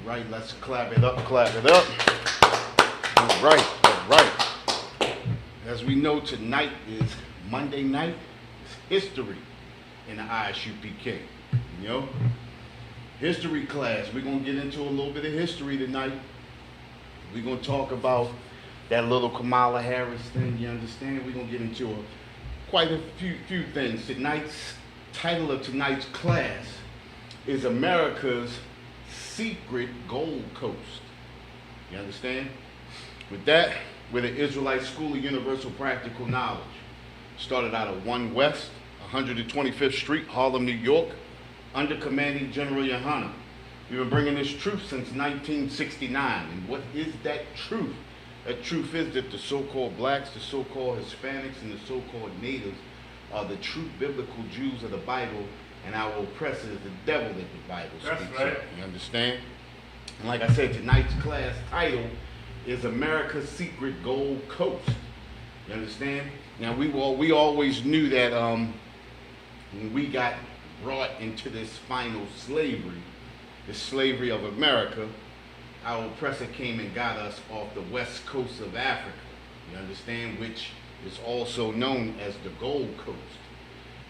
right, let's clap it up, clap it up. All right, all right. As we know, tonight is Monday night. It's history in the ISUPK. You know, history class. We're gonna get into a little bit of history tonight. We're gonna talk about that little Kamala Harris thing. You understand? We're gonna get into quite a few things. Tonight's title of tonight's class is America's Secret Gold Coast. You understand? With that, we're the Israelite School of Universal Practical Knowledge. Started out of 1 West, 125th Street, Harlem, New York, under Commanding General Yohana. We've been bringing this truth since 1969. And what is that truth? That truth is that the so-called blacks, the so-called Hispanics, and the so-called natives are the true biblical Jews of the Bible, and our oppressor is the devil that the Bible speaks of. You understand? And like I said, tonight's class title is America's Secret Gold Coast. You understand? Now we always knew that when we got brought into this final slavery, the slavery of America, our oppressor came and got us off the west coast of Africa. You understand? Which is also known as the Gold Coast.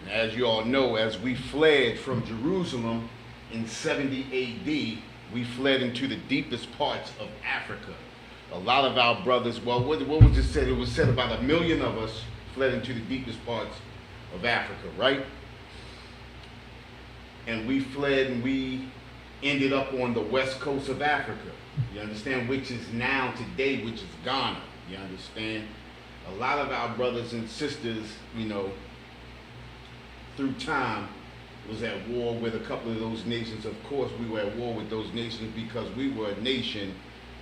And as you all know, as we fled from Jerusalem in 70 AD, we fled into the deepest parts of Africa. A lot of our brothers, well, what was it said? It was said about 1 million of us fled into the deepest parts of Africa, right? And we fled and we ended up on the west coast of Africa. You understand? Which is now today, which is Ghana. You understand? A lot of our brothers and sisters, you know, through time, was at war with a couple of those nations. Of course, we were at war with those nations because we were a nation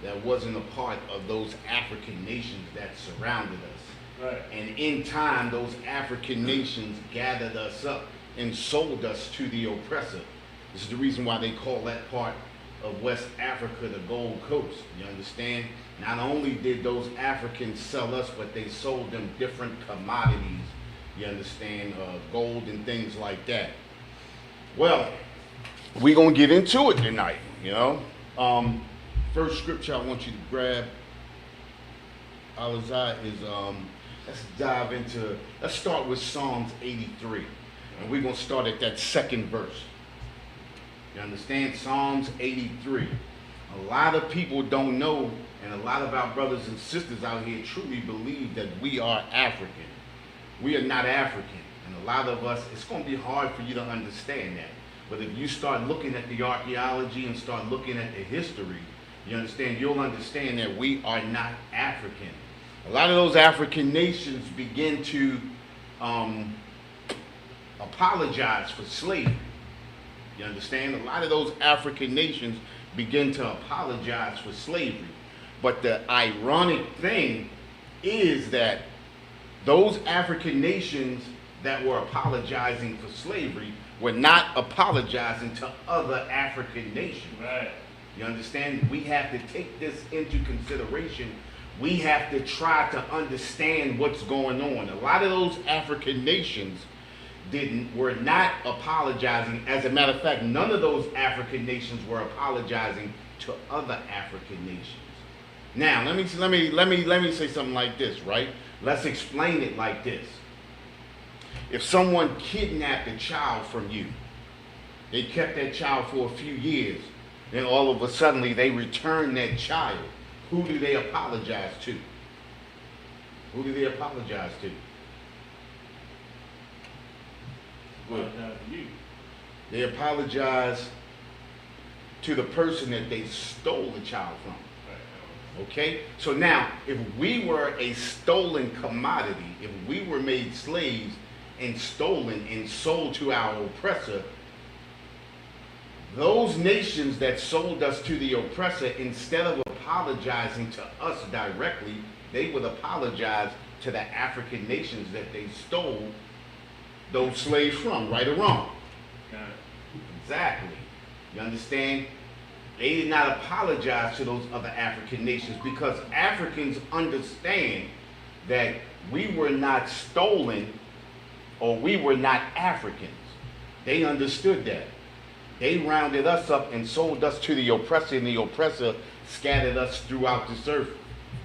that wasn't a part of those African nations that surrounded us. Right. And in time, those African nations gathered us up and sold us to the oppressor. This is the reason why they call that part of West Africa the Gold Coast. You understand? Not only did those Africans sell us, but they sold them different commodities. You understand? Gold and things like that. Well, we're going to get into it tonight, you know. First scripture I want you to grab, Alizai, is let's start with Psalms 83. And we're going to start at that second verse. You understand? Psalms 83. A lot of people don't know, and a lot of our brothers and sisters out here truly believe that we are African. We are not African. And a lot of us, it's going to be hard for you to understand that. But if you start looking at the archaeology and start looking at the history, you understand, you'll understand that we are not African. A lot of those African nations begin to apologize for slavery. You understand? A lot of those African nations begin to apologize for slavery. But the ironic thing is that those African nations that were apologizing for slavery were not apologizing to other African nations. Right. You understand? We have to take this into consideration. We have to try to understand what's going on. A lot of those African nations were not apologizing. As a matter of fact, none of those African nations were apologizing to other African nations. Now, let me say something like this, right? Let's explain it like this. If someone kidnapped a child from you, they kept that child for a few years, then all of a sudden they return that child, who do they apologize to? Who do they apologize to? You. They apologize to the person that they stole the child from. Okay? So now, if we were a stolen commodity, if we were made slaves and stolen and sold to our oppressor, those nations that sold us to the oppressor, instead of apologizing to us directly, they would apologize to the African nations that they stole those slaves from, right or wrong? Got it. Exactly. You understand? They did not apologize to those other African nations because Africans understand that we were not stolen or we were not Africans. They understood that. They rounded us up and sold us to the oppressor, and the oppressor scattered us throughout this earth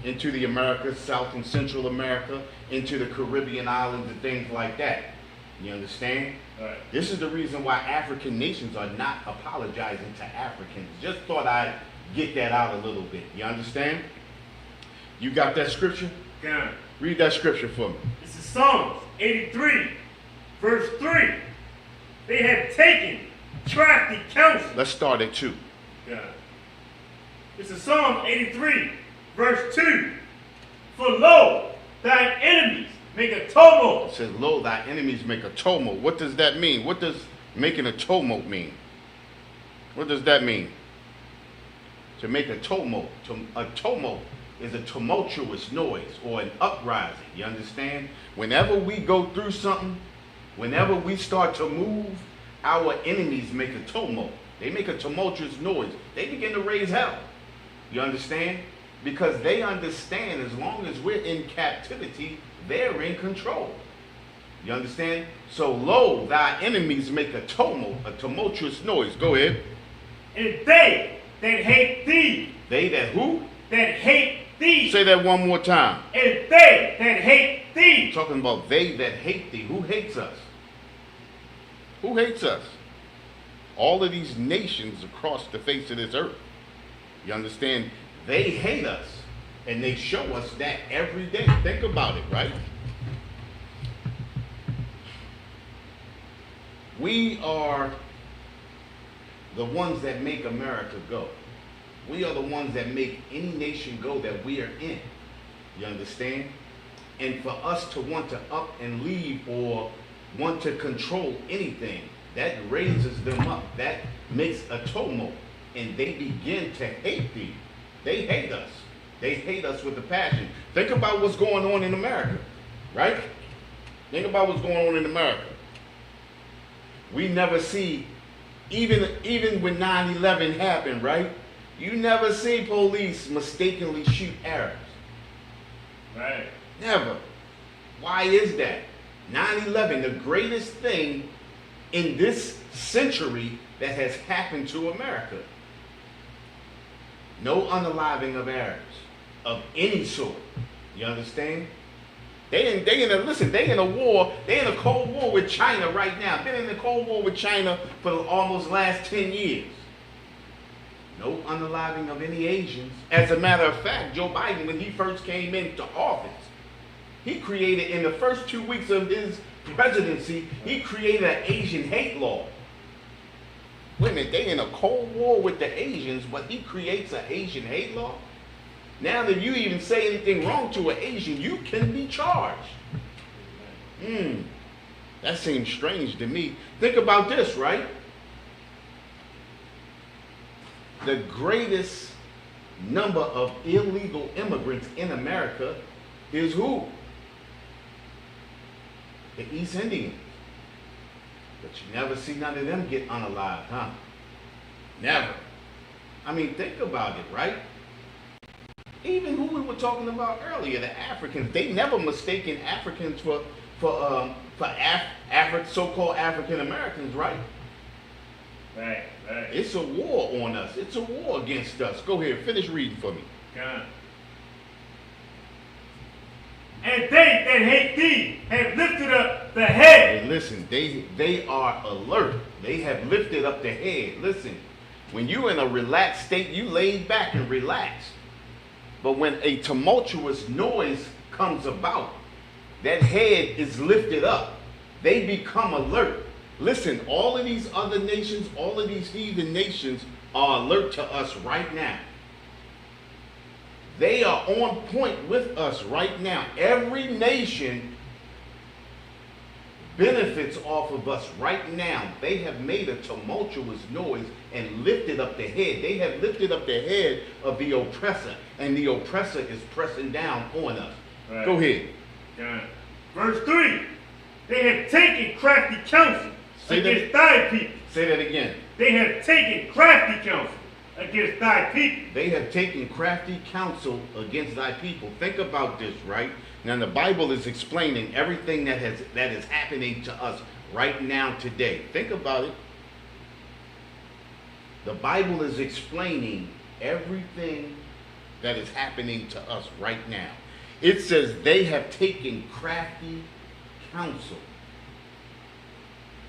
into the Americas, South and Central America, into the Caribbean islands and things like that. You understand? Right. This is the reason why African nations are not apologizing to Africans. Just thought I'd get that out a little bit. You understand? You got that scripture? Got it. Read that scripture for me. This is Psalms 83, verse 3. They have taken crafty counsel. Let's start at 2. Got it. This is Psalm 83, verse 2. For lo, thine enemies make a tumult. It says, lo, thy enemies make a tumult. What does that mean? What does making a tumult mean? What does that mean? To make a tumult. A tumult is a tumultuous noise or an uprising. You understand? Whenever we go through something, whenever we start to move, our enemies make a tumult. They make a tumultuous noise. They begin to raise hell. You understand? Because they understand as long as we're in captivity, they're in control. You understand? So, lo, thy enemies make a tumult, a tumultuous noise. Go ahead. And they that hate thee. They that who? That hate thee. Say that one more time. And they that hate thee. Talking about they that hate thee. Who hates us? Who hates us? All of these nations across the face of this earth. You understand? They hate us. And they show us that every day. Think about it, right? We are the ones that make America go. We are the ones that make any nation go that we are in. You understand? And for us to want to up and leave or want to control anything, that raises them up. That makes a tumult. And they begin to hate thee. They hate us. They hate us with a passion. Think about what's going on in America, right? Think about what's going on in America. We never see, even when 9/11 happened, right? You never see police mistakenly shoot Arabs. Right. Never. Why is that? 9/11, the greatest thing in this century that has happened to America. No unaliving of Arabs of any sort. You understand? They in a war. They in a Cold War with China right now. Been in the Cold War with China for the almost last 10 years. No unaliving of any Asians. As a matter of fact, Joe Biden, when he first came into office, he created, in the first 2 weeks of his presidency, he created an Asian hate law. Wait a minute, they in a Cold War with the Asians, but he creates an Asian hate law? Now that you even say anything wrong to an Asian, you can be charged. That seems strange to me. Think about this, right? The greatest number of illegal immigrants in America is who? The East Indians. But you never see none of them get unalived, huh? Never. I mean, think about it, right? Even who we were talking about earlier, the Africans, they never mistaken Africans for so-called African Americans, right? Right. It's a war on us. It's a war against us. Go ahead, finish reading for me. God. And they that hate thee have lifted up the head. Hey, listen, they are alert. They have lifted up the head. Listen, when you're in a relaxed state, you laid back and relaxed. But when a tumultuous noise comes about, that head is lifted up. They become alert. Listen, all of these other nations, all of these heathen nations are alert to us right now. They are on point with us right now. Every nation benefits off of us right now. They have made a tumultuous noise and lifted up the head. They have lifted up the head of the oppressor, and the oppressor is pressing down on us. Right. Go ahead. Yeah. Verse 3. They have taken crafty counsel against thy people. Say that again. They have taken crafty counsel against thy people. They have taken crafty counsel against thy people. Think about this, right? Now the Bible is explaining everything that is happening to us right now today. Think about it. The Bible is explaining everything that is happening to us right now. It says they have taken crafty counsel.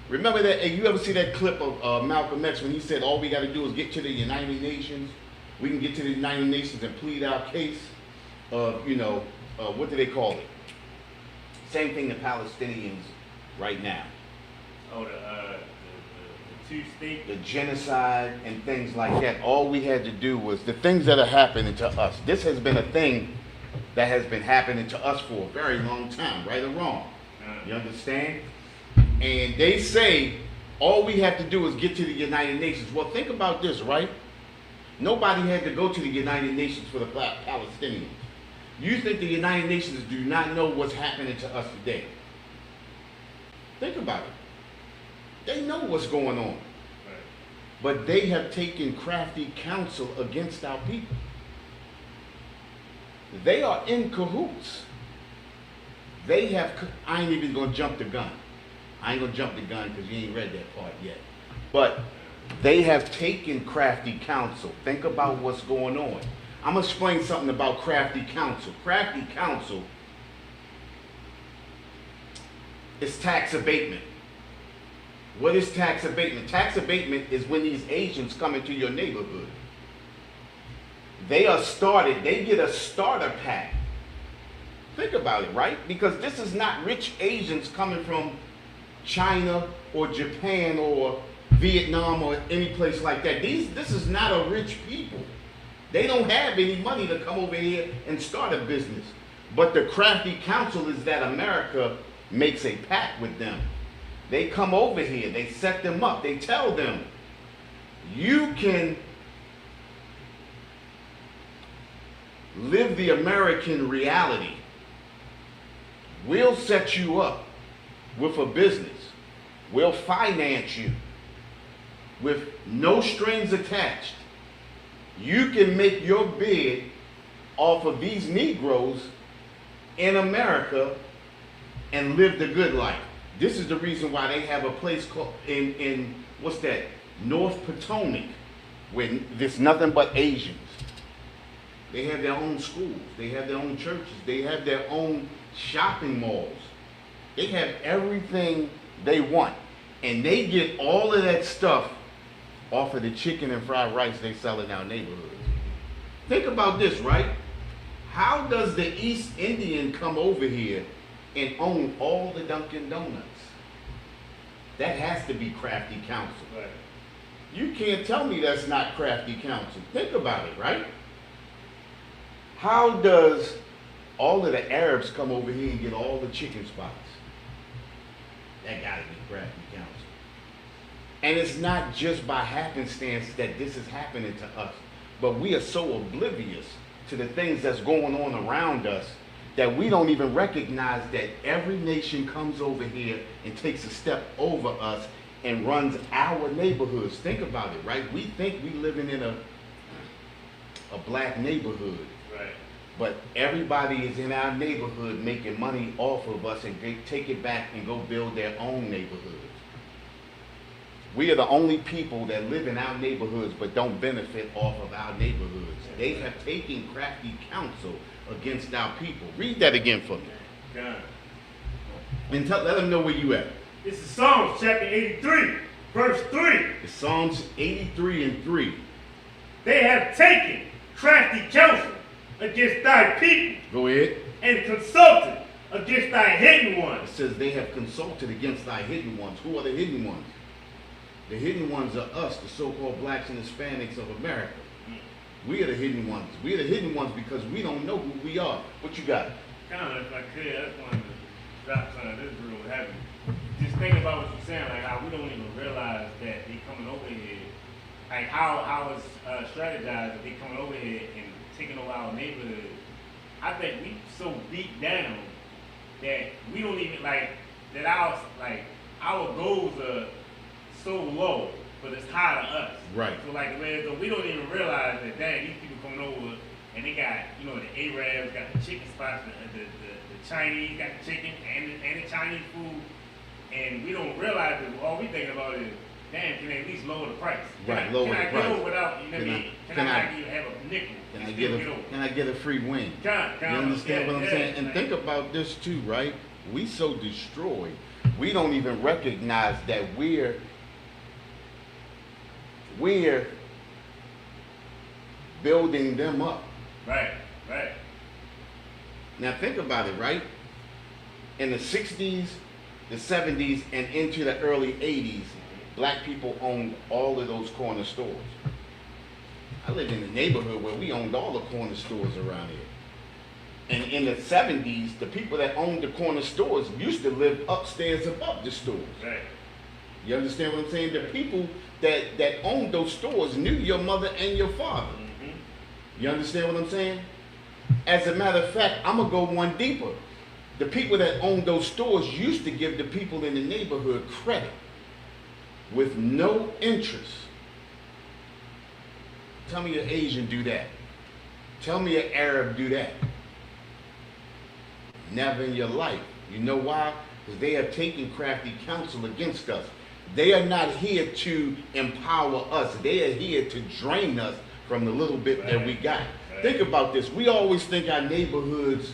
Remember that? You ever see that clip of Malcolm X when he said all we got to do is get to the United Nations? We can get to the United Nations and plead our case of, what do they call it? Same thing the Palestinians right now. Oh, the two-state. The genocide and things like that. All we had to do was the things that are happening to us. This has been a thing that has been happening to us for a very long time, right or wrong. You understand? And they say all we have to do is get to the United Nations. Well, think about this, right? Nobody had to go to the United Nations for the Palestinians. You think the United Nations do not know what's happening to us today? Think about it. They know what's going on. But they have taken crafty counsel against our people. They are in cahoots. I ain't even going to jump the gun. I ain't going to jump the gun because you ain't read that part yet. But they have taken crafty counsel. Think about what's going on. I'm going to explain something about crafty counsel. Crafty counsel is tax abatement. What is tax abatement? Tax abatement is when these Asians come into your neighborhood. They get a starter pack. Think about it, right? Because this is not rich Asians coming from China or Japan or Vietnam or any place like that. This is not a rich people. They don't have any money to come over here and start a business. But the crafty counsel is that America makes a pact with them. They come over here, they set them up, they tell them, you can live the American reality. We'll set you up with a business. We'll finance you with no strings attached. You can make your bid off of these Negroes in America and live the good life. This is the reason why they have a place called in what's that? North Potomac, where there's nothing but Asians. They have their own schools, they have their own churches, they have their own shopping malls. They have everything they want. And they get all of that stuff off of the chicken and fried rice they sell in our neighborhoods. Think about this, right? How does the East Indian come over here and own all the Dunkin' Donuts? That has to be crafty counsel. Right. You can't tell me that's not crafty counsel. Think about it, right? How does all of the Arabs come over here and get all the chicken spots? That gotta be crafty counsel. And it's not just by happenstance that this is happening to us, but we are so oblivious to the things that's going on around us that we don't even recognize that every nation comes over here and takes a step over us and runs our neighborhoods. Think about it, right? We think we living in a black neighborhood. Right. But everybody is in our neighborhood making money off of us and they take it back and go build their own neighborhoods. We are the only people that live in our neighborhoods but don't benefit off of our neighborhoods. They have taken crafty counsel against our people. Read that again for me. God. And let them know where you at. This is Psalms chapter 83, verse 3. It's Psalms 83 and 3. They have taken crafty counsel against thy people Go ahead. and consulted against thy hidden It ones. says they have consulted against thy hidden ones. Who are the hidden ones? The hidden ones are us, the so-called blacks and Hispanics of America. We are the hidden ones. We are the hidden ones because we don't know who we are. What you got? Kind of, if I could, I just wanted to drop some of this real heavy. Just think about what you're saying, like how we don't even realize that they coming over here. Like how it's strategized that they coming over here and taking over our neighborhood. I think we so beat down that we don't even like that our goals are so low, but it's high to us. Right. So like we don't even realize that dang, these people coming over and they got, the Arabs got the chicken spots, the Chinese got the chicken and the Chinese food, and we don't realize that all we thinking about is, damn, can they at least lower the price? Right, lower the price. Can I get Can I not even have a nickel? Can I get a free win? You understand what I'm saying? And think about this too, right? We so destroyed, we don't even recognize that we're building them up. Right. Now think about it, right? In the 60s, the 70s, and into the early 80s, black people owned all of those corner stores. I lived in a neighborhood where we owned all the corner stores around here. And in the 70s, the people that owned the corner stores used to live upstairs above the stores. Right. You understand what I'm saying? The people that owned those stores knew your mother and your father. You understand what I'm saying? As a matter of fact, I'm going to go one deeper. The people that owned those stores used to give the people in the neighborhood credit with no interest. Tell me an Asian do that. Tell me an Arab do that. Never in your life. You know why? Because they have taken crafty counsel against us. They are not here to empower us. They are here to drain us from the little bit that we got. Think about this. We always think our neighborhoods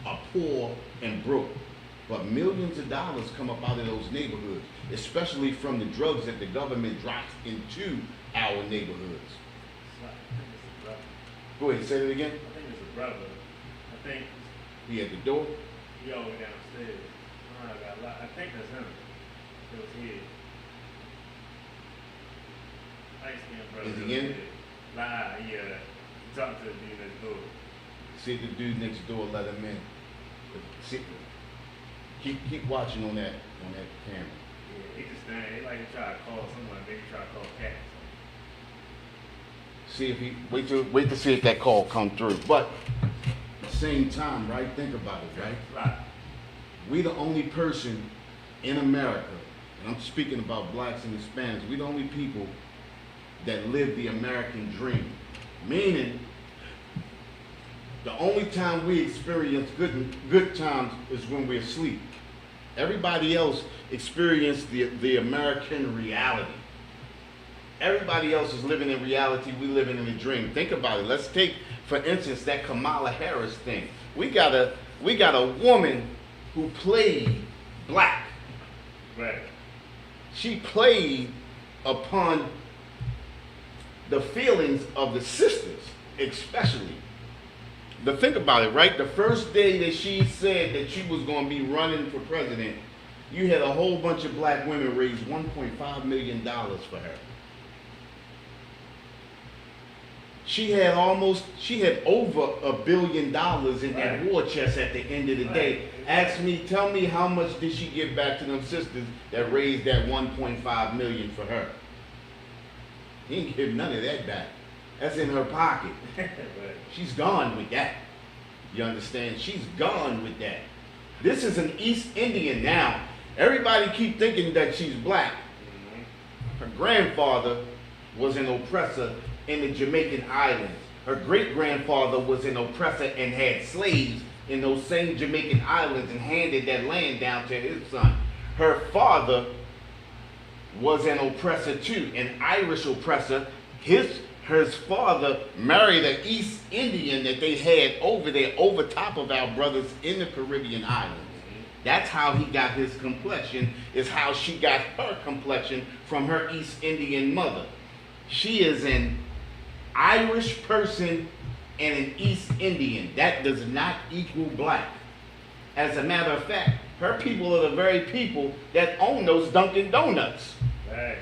are poor and broke. But millions of dollars come up out of those neighborhoods, especially from the drugs that the government drops into our neighborhoods. Go ahead, say it again. I think it's a brother. I think He at the door? he all the way downstairs. I think that's him. It was his. I ain't seen brother. Is he in? Nah, yeah. He talked to the dude next door. See the dude next door, let him in. See, keep watching on that camera. Yeah, he just standing. He like to try to call someone. Maybe try to call Cat. See if he wait to see if that call come through. But at the same time, right? Think about it, right? Right. We the only person in America, and I'm speaking about blacks and Hispanics, we the only people that live the American dream. Meaning, the only time we experience good times is when we're asleep. Everybody else experience the American reality. Everybody else is living in reality, we living in a dream. Think about it. Let's take, for instance, that Kamala Harris thing. We got a woman who played black. Right. She played upon the feelings of the sisters, especially. But think about it, right? The first day that she said that she was going to be running for president, you had a whole bunch of black women raise $1.5 million for her. She had over $1 billion in that war chest at the end of the day. Tell me how much did she give back to them sisters that raised that $1.5 million for her? He didn't give none of that back. That's in her pocket. She's gone with that. You understand? She's gone with that. This is an East Indian now. Everybody keep thinking that she's black. Her grandfather was an oppressor in the Jamaican islands. Her great-grandfather was an oppressor and had slaves in those same Jamaican islands and handed that land down to his son. Her father was an oppressor too, an Irish oppressor. His father married an East Indian that they had over there, over top of our brothers in the Caribbean islands. That's how he got his complexion, is how she got her complexion from her East Indian mother. She is an Irish person and an East Indian. That does not equal black. As a matter of fact, her people are the very people that own those Dunkin' Donuts. Right.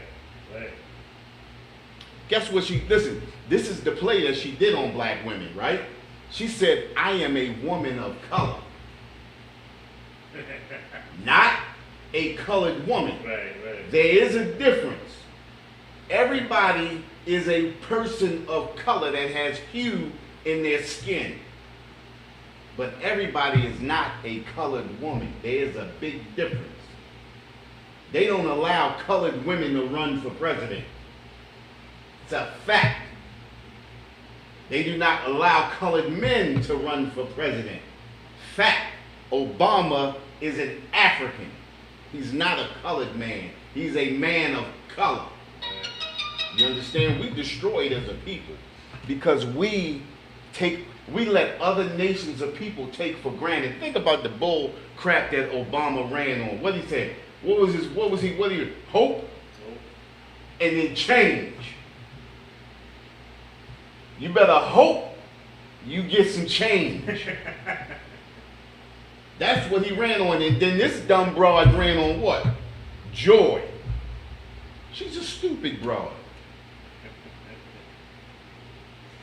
Guess what listen, this is the play that she did on black women, right? She said, I am a woman of color. Not a colored woman. Right. There is a difference. Everybody is a person of color that has hue in their skin. But everybody is not a colored woman. There is a big difference. They don't allow colored women to run for president. It's a fact. They do not allow colored men to run for president. Fact. Obama is an African. He's not a colored man. He's a man of color. You understand? We destroyed as a people because we let other nations of people take for granted. Think about the bull crap that Obama ran on. What he said? What he hope and then change. You better hope you get some change. That's what he ran on. And then this dumb broad ran on what? Joy. She's a stupid broad.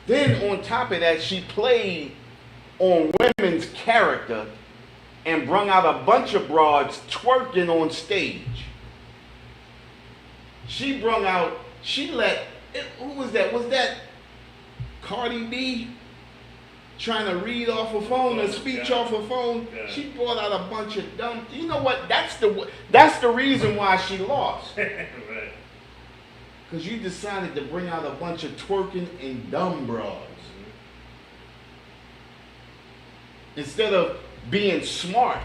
Then on top of that, she played on women's character and brung out a bunch of broads twerking on stage. She let, who was that? Was that Cardi B trying to read off her phone, a speech off her phone? Yeah. She brought out a bunch of dumb, you know what? That's the reason why she lost. Right. Because you decided to bring out a bunch of twerking and dumb broads. Instead of being smart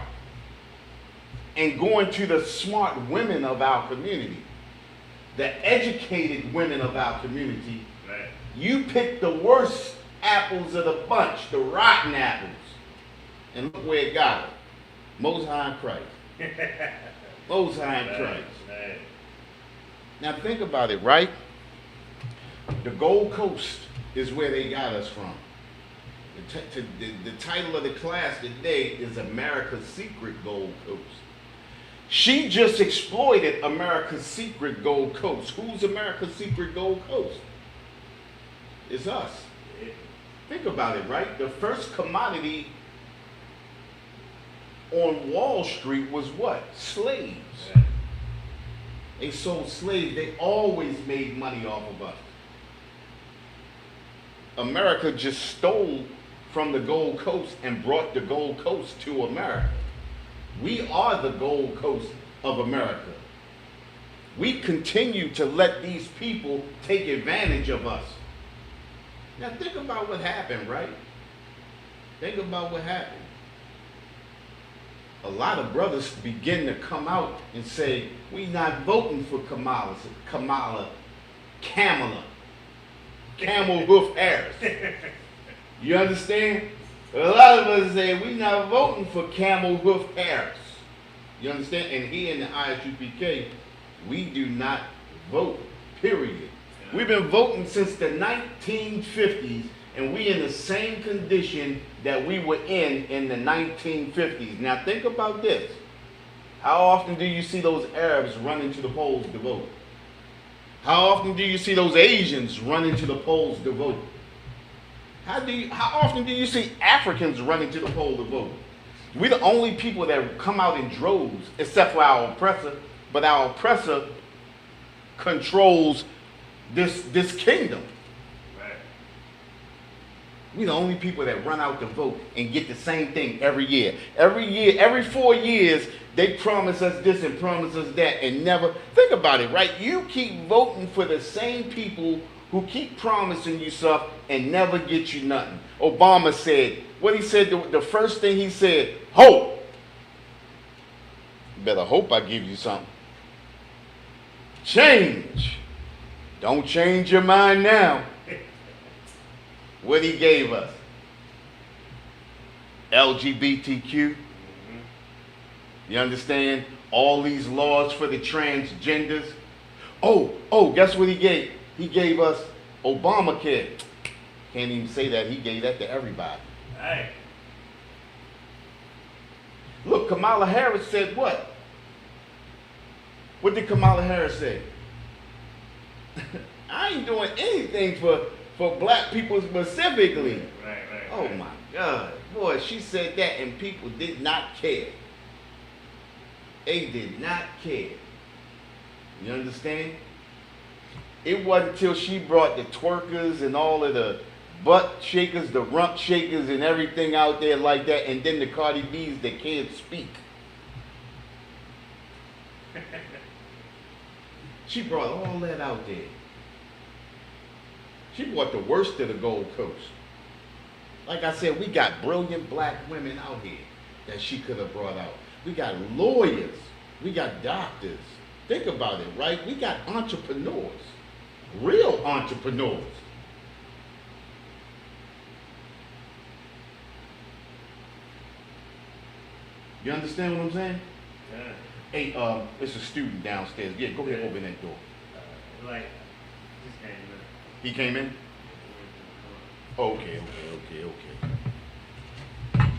and going to the smart women of our community, the educated women of our community, right. You picked the worst apples of the bunch, the rotten apples. And look where it got them. Most High in Christ. Most High in Christ. Right. Now think about it, right? The Gold Coast is where they got us from. The title of the class today is America's Secret Gold Coast. She just exploited America's Secret Gold Coast. Who's America's Secret Gold Coast? It's us. Think about it, right? The first commodity on Wall Street was what? Slaves. Yeah. They sold slaves. They always made money off of us. America just stole from the Gold Coast and brought the Gold Coast to America. We are the Gold Coast of America. We continue to let these people take advantage of us. Now think about what happened, right? Think about what happened. A lot of brothers begin to come out and say, we not voting for Kamala, Camel Hoof Harris. You understand? A lot of us say, we not voting for Camel Hoof Harris. You understand? And here in the ISUPK, we do not vote, period. We've been voting since the 1950s, and we in the same condition that we were in the 1950s. Now think about this. How often do you see those Arabs running to the polls to vote? How often do you see those Asians running to the polls to vote? How often do you see Africans running to the poll to vote? We're the only people that come out in droves, except for our oppressor, but our oppressor controls this kingdom. Right. We're the only people that run out to vote and get the same thing every year. Every 4 years, they promise us this and promise us that and never. Think about it, right? You keep voting for the same people who keep promising you stuff and never get you nothing. Obama said, what he said, the first thing he said, hope. You better hope I give you something. Change. Don't change your mind now. What he gave us? LGBTQ. Mm-hmm. You understand? All these laws for the transgenders. Oh, guess what he gave? He gave us Obamacare. Can't even say that. He gave that to everybody. Hey. Look, Kamala Harris said what? What did Kamala Harris say? I ain't doing anything for black people specifically. Right. Oh my God. Boy, she said that and people did not care. They did not care. You understand? It wasn't until she brought the twerkers and all of the butt shakers, the rump shakers and everything out there like that, and then the Cardi B's that can't speak. She brought all that out there. She brought the worst of the Gold Coast. Like I said, we got brilliant black women out here that she could have brought out. We got lawyers. We got doctors. Think about it, right? We got entrepreneurs. Real entrepreneurs. You understand what I'm saying? Yeah. Hey, it's a student downstairs. Yeah, go ahead, open that door. Like, just came in. He came in? Okay.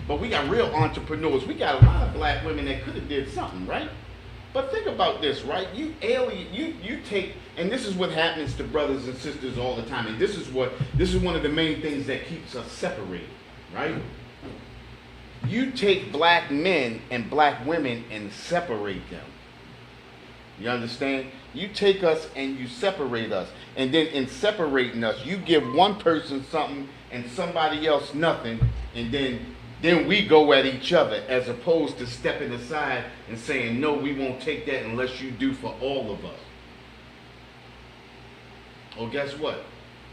But we got real entrepreneurs. We got a lot of black women that could have did something, right? But think about this, right? You take, and this is what happens to brothers and sisters all the time. And this is one of the main things that keeps us separated, right? You take black men and black women and separate them. You understand? You take us and you separate us. And then in separating us, you give one person something and somebody else nothing. And then we go at each other, as opposed to stepping aside and saying, no, we won't take that unless you do for all of us. Well, guess what?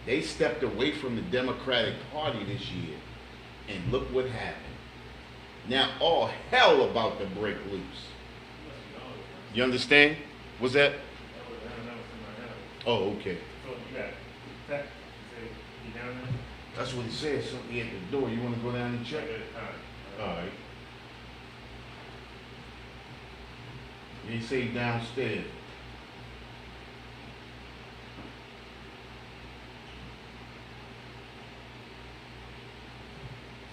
They stepped away from the Democratic Party this year. And look what happened. Now all hell about to break loose. You understand? Was that? Oh, okay. So you got text? You say he down there? That's what he said. Something at the door. You want to go down and check? All right. He say downstairs.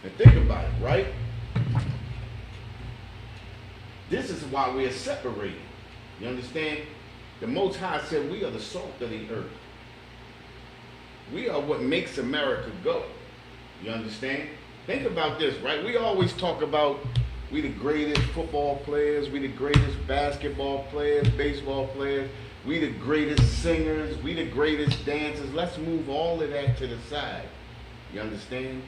And think about it, right? This is why we are separated. You understand? The Most High said we are the salt of the earth. We are what makes America go. You understand? Think about this, right? We always talk about we the greatest football players, we the greatest basketball players, baseball players, we the greatest singers, we the greatest dancers. Let's move all of that to the side. You understand?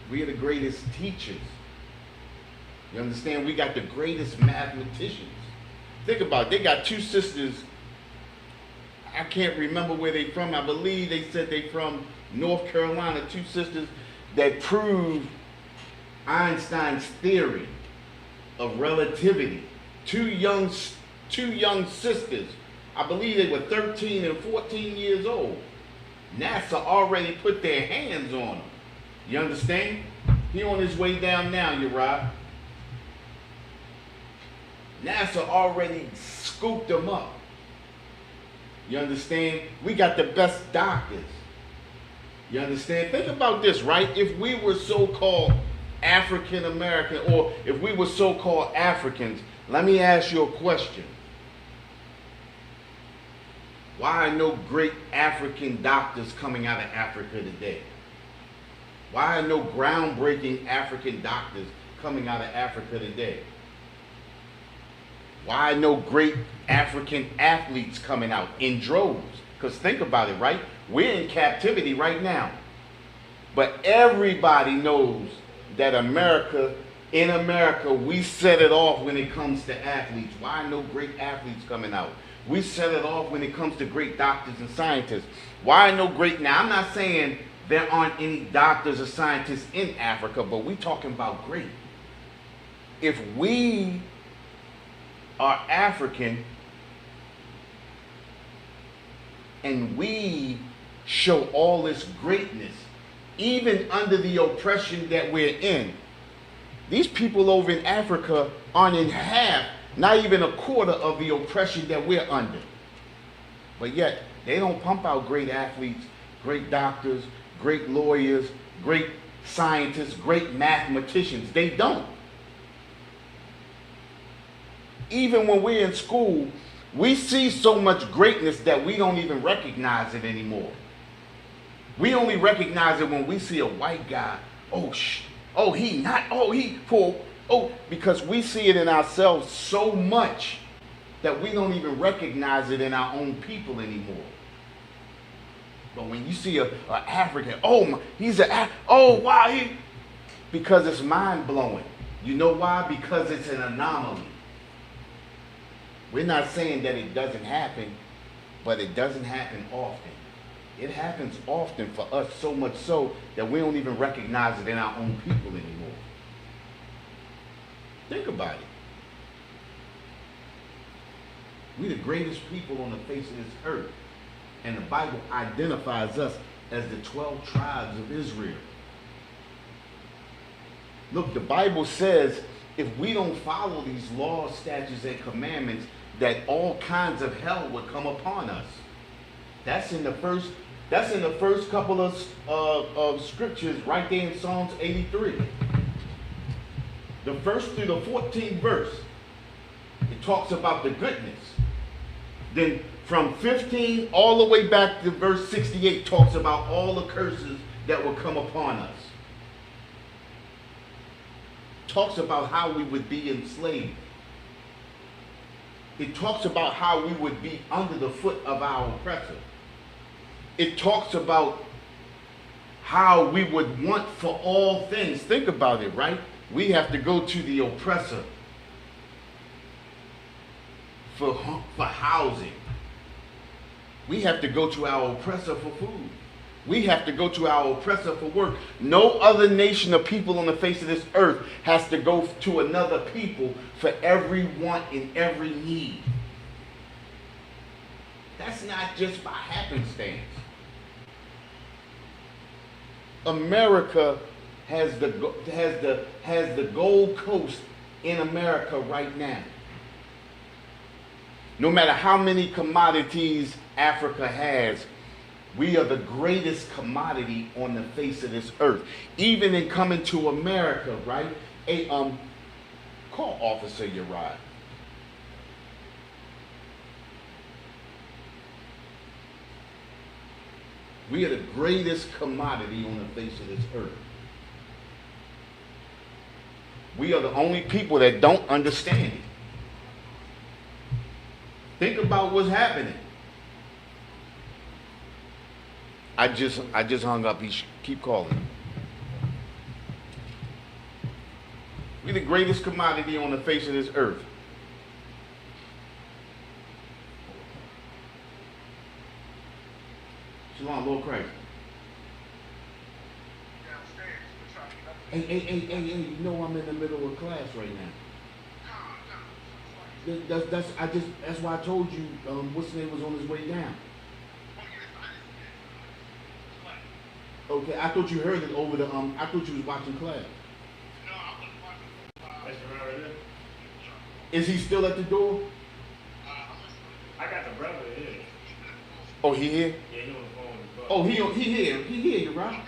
We are the greatest teachers. You understand? We got the greatest mathematicians. Think about it. They got two sisters. I can't remember where they from. I believe they said they from North Carolina. Two sisters that proved Einstein's theory of relativity. Two young sisters. I believe they were 13 and 14 years old. NASA already put their hands on them. You understand? He on his way down now, Uriah. NASA already scooped them up. You understand? We got the best doctors. You understand? Think about this, right? If we were so-called African American, or if we were so-called Africans, let me ask you a question. Why are no great African doctors coming out of Africa today? Why are no groundbreaking African doctors coming out of Africa today? Why no great African athletes coming out in droves? Because think about it, right? We're in captivity right now. But everybody knows that in America, we set it off when it comes to athletes. Why no great athletes coming out? We set it off when it comes to great doctors and scientists. Why no great, now I'm not saying there aren't any doctors or scientists in Africa, but we're talking about great. If we are African and we show all this greatness, even under the oppression that we're in, these people over in Africa aren't in half, not even a quarter of the oppression that we're under. But yet, they don't pump out great athletes, great doctors, great lawyers, great scientists, great mathematicians. They don't. Even when we're in school, we see so much greatness that we don't even recognize it anymore. We only recognize it when we see a white guy. Because we see it in ourselves so much that we don't even recognize it in our own people anymore. But when you see a African, because it's mind blowing. You know why? Because it's an anomaly. We're not saying that it doesn't happen, but it doesn't happen often. It happens often for us, so much so that we don't even recognize it in our own people anymore. Think about it. We're the greatest people on the face of this earth. And the Bible identifies us as the 12 tribes of Israel. Look, the Bible says if we don't follow these laws, statutes, and commandments, that all kinds of hell would come upon us. That's in the first couple of scriptures right there in Psalms 83. The first through the 14th verse, it talks about the goodness. Then from 15 all the way back to verse 68 talks about all the curses that will come upon us. Talks about how we would be enslaved. It talks about how we would be under the foot of our oppressor. It talks about how we would want for all things. Think about it, right? We have to go to the oppressor for housing. We have to go to our oppressor for food. We have to go to our oppressor for work. No other nation or people on the face of this earth has to go to another people for every want and every need. That's not just by happenstance. America has the Gold Coast in America right now. No matter how many commodities Africa has, we are the greatest commodity on the face of this earth. Even in coming to America, right? Call Officer Uriah. We are the greatest commodity on the face of this earth. We are the only people that don't understand it. Think about what's happening. I just hung up. Keep calling. We're the greatest commodity on the face of this earth. Shalom, Lord Christ. Hey, you know I'm in the middle of class right now. That's why I told you what's his name was on his way down. Okay, I thought you heard it over the I thought you was watching class. No, I wasn't watching. That's right there. Is he still at the door? I got the brother here. Oh, he here? Yeah, he on the phone. Oh, he here. He here, you right?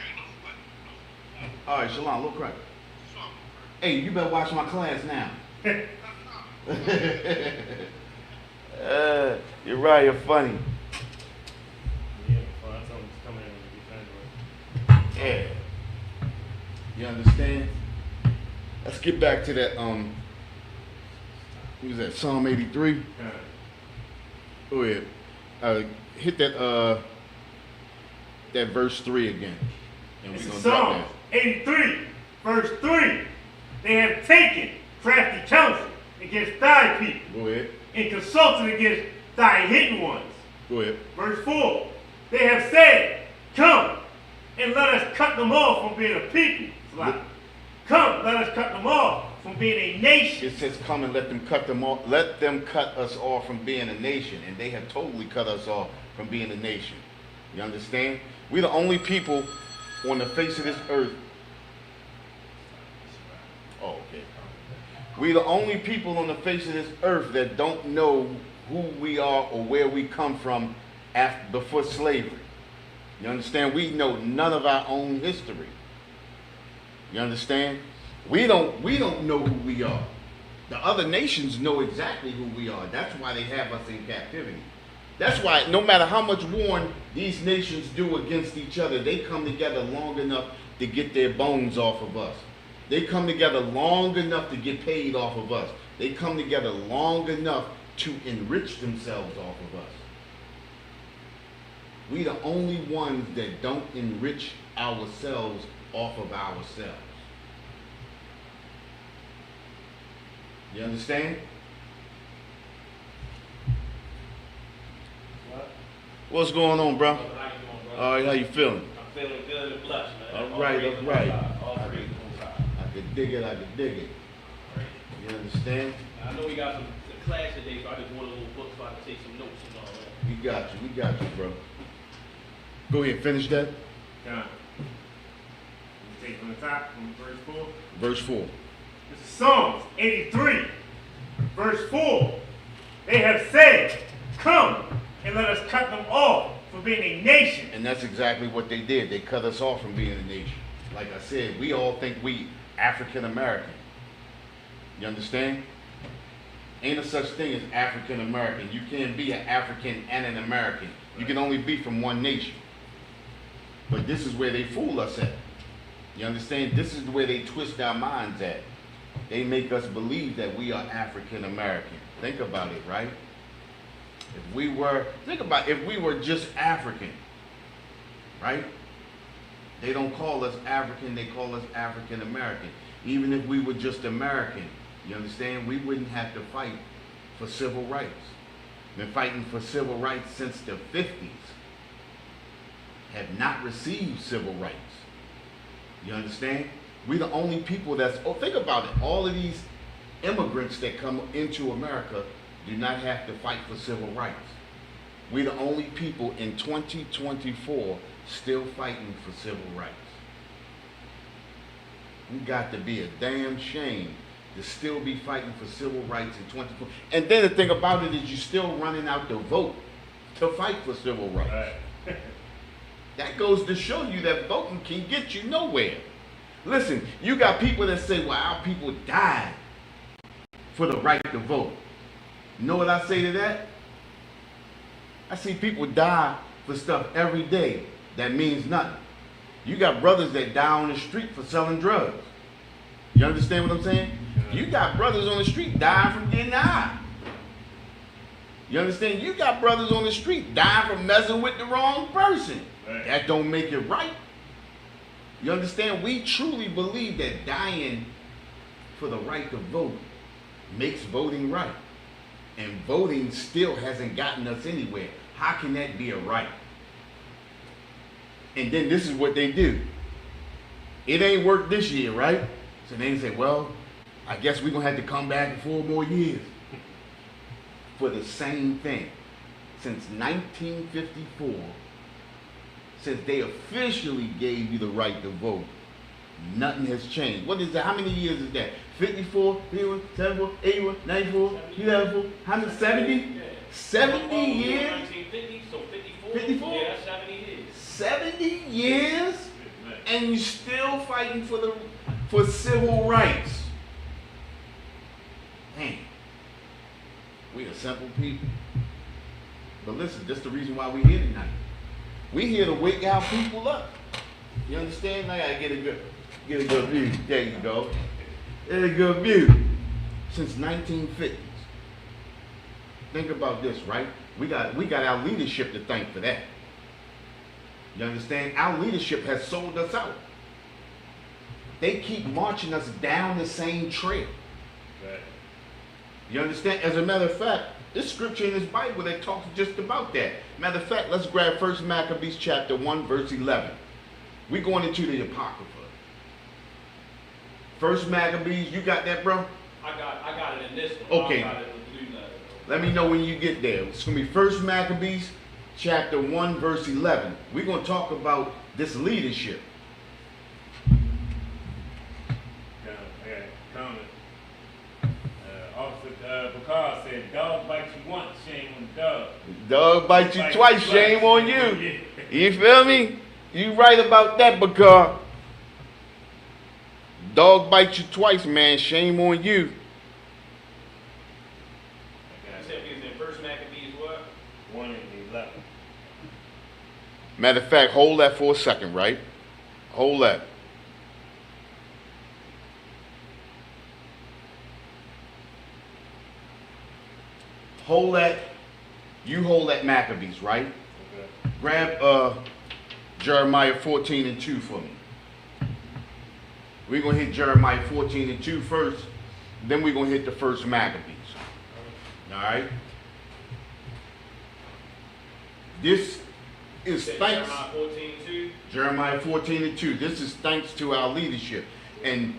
All right, Shalom, look right. Hey, you better watch my class now. You're right, you're funny. Yeah. You understand? Let's get back to that, what was that, Psalm 83? Go ahead. Hit that verse 3 again. And It's Psalm 83, verse 3. They have taken crafty counsel against thy people. Go ahead. And consulted against thy hidden ones. Go ahead. Verse 4. They have said, come and let us cut them off from being a people. Come, let us cut them off from being a nation. It says, come and let them cut them off. Let them cut us off from being a nation. And they have totally cut us off from being a nation. You understand? We're the only people on the face of this earth. Oh, okay. We're the only people on the face of this earth that don't know who we are or where we come from before slavery. You understand? We know none of our own history. You understand? We don't know who we are. The other nations know exactly who we are. That's why they have us in captivity. That's why no matter how much warring these nations do against each other, they come together long enough to get their bones off of us. They come together long enough to get paid off of us. They come together long enough to enrich themselves off of us. We the only ones that don't enrich ourselves off of ourselves. You understand? What? What's going on, bro? How you doing, bro? All right, how you feeling? I'm feeling good and blessed, man. All right. All praise to God. I could dig it. You understand? I know we got some class today, so I just want a little book so I can take some notes and all that. We got you, bro. Go ahead, finish that. Done. You take from the top, from verse 4. Verse 4. This is Psalms 83, verse 4. They have said, come and let us cut them off from being a nation. And that's exactly what they did. They cut us off from being a nation. Like I said, we all think we African American. You understand? Ain't a such thing as African American. You can't be an African and an American. You can only be from one nation. But this is where they fool us at. You understand? This is where they twist our minds at. They make us believe that we are African American. Think about it, right? If we were just African, right? They don't call us African, they call us African American. Even if we were just American, you understand? We wouldn't have to fight for civil rights. Been fighting for civil rights since the 50s. Have not received civil rights. You understand? We're the only people think about it. All of these immigrants that come into America do not have to fight for civil rights. We're the only people in 2024 still fighting for civil rights. We got to be a damn shame to still be fighting for civil rights in 2024. And then the thing about it is you're still running out the vote to fight for civil rights. Right. That goes to show you that voting can get you nowhere. Listen, you got people that say, well, our people died for the right to vote. You know what I say to that? I see people die for stuff every day that means nothing. You got brothers that die on the street for selling drugs. You understand what I'm saying? You got brothers on the street dying from getting high. You understand? You got brothers on the street dying from messing with the wrong person. Right. That don't make it right. You understand? We truly believe that dying for the right to vote makes voting right. And voting still hasn't gotten us anywhere. How can that be a right? And then this is what they do. It ain't worked this year, right? So they say, well, I guess we're going to have to come back in 4 more years for the same thing. Since 1954, since they officially gave you the right to vote, nothing has changed. What is that? How many years is that? 54, 51, 74, 81, 94, 2004, how many? 70? Yeah. 70 years? 1950, so 54? 54? Yeah, 70 years. 70 years? And you're still fighting for civil rights. Man, we are simple people. But listen, that's the reason why we're here tonight. We're here to wake our people up. You understand? I gotta get a good view. There you go. Get a good view. Since 1950s. Think about this, right? We got our leadership to thank for that. You understand? Our leadership has sold us out. They keep marching us down the same trail. Right. You understand? As a matter of fact, this scripture in this Bible that talks just about that. Matter of fact, let's grab 1 Maccabees chapter 1, verse 11. We're going into the Apocrypha. 1 Maccabees, you got that, bro? I got it in this one. Okay. I got it in the blue letter. Let me know when you get there. It's going to be 1 Maccabees chapter 1, verse 11. We're going to talk about this leadership. I got a comment. Officer Bacall said, dog bites you once, shame on the dog. Dog bites you twice, shame on you. You feel me? You right about that, because dog bites you twice, man, shame on you. You said we was in 1 Maccabees what? 1 and 11. Matter of fact, hold that for a second, right? Hold that. Hold that. You hold that Maccabees, right? Okay. Grab Jeremiah 14 and 2 for me. We're going to hit Jeremiah 14 and 2 first. Then we're going to hit the 1 Maccabees. All right? This is Said thanks. Jeremiah 14:2. Jeremiah 14 and 2. This is thanks to our leadership. And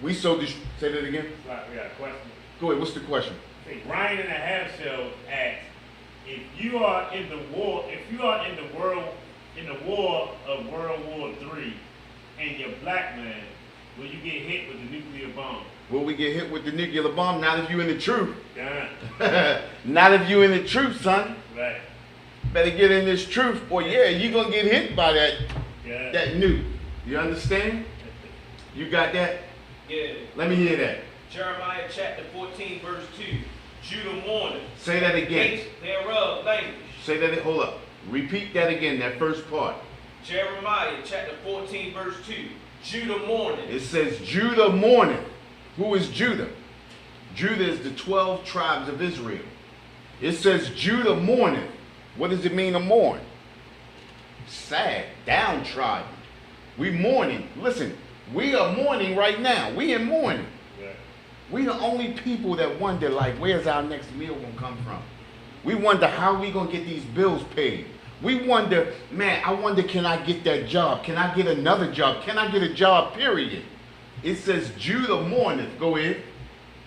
we so say that again. We got a question. Go ahead. What's the question? Say, Ryan and a Half Shell asks, if you are in the war, if you are in the war of World War III, and you're black man, will you get hit with the nuclear bomb? Will we get hit with the nuclear bomb? Not if you in the truth. Done. Not if you in the truth, son. Right. Better get in this truth, or yeah, you gonna get hit by Yeah. that nuke. You understand? You got that? Yeah. Let me hear that. Jeremiah chapter 14, verse 2. Judah mourneth. Say that again. Gates thereof languish. Say that. Hold up. Repeat that again. That first part. Jeremiah chapter 14, verse 2. Judah mourneth. It says Judah mourneth. Who is Judah? Judah is the 12 tribes of Israel. It says Judah mourneth. What does it mean to mourn? Sad, downtrodden. We mourning. Listen, we are mourning right now. We in mourning. Right. We the only people that wonder, like, where's our next meal gonna come from? We wonder how we gonna get these bills paid. We wonder, man, I wonder, can I get that job? Can I get another job? Can I get a job, period? It says Judah mourneth. Go ahead.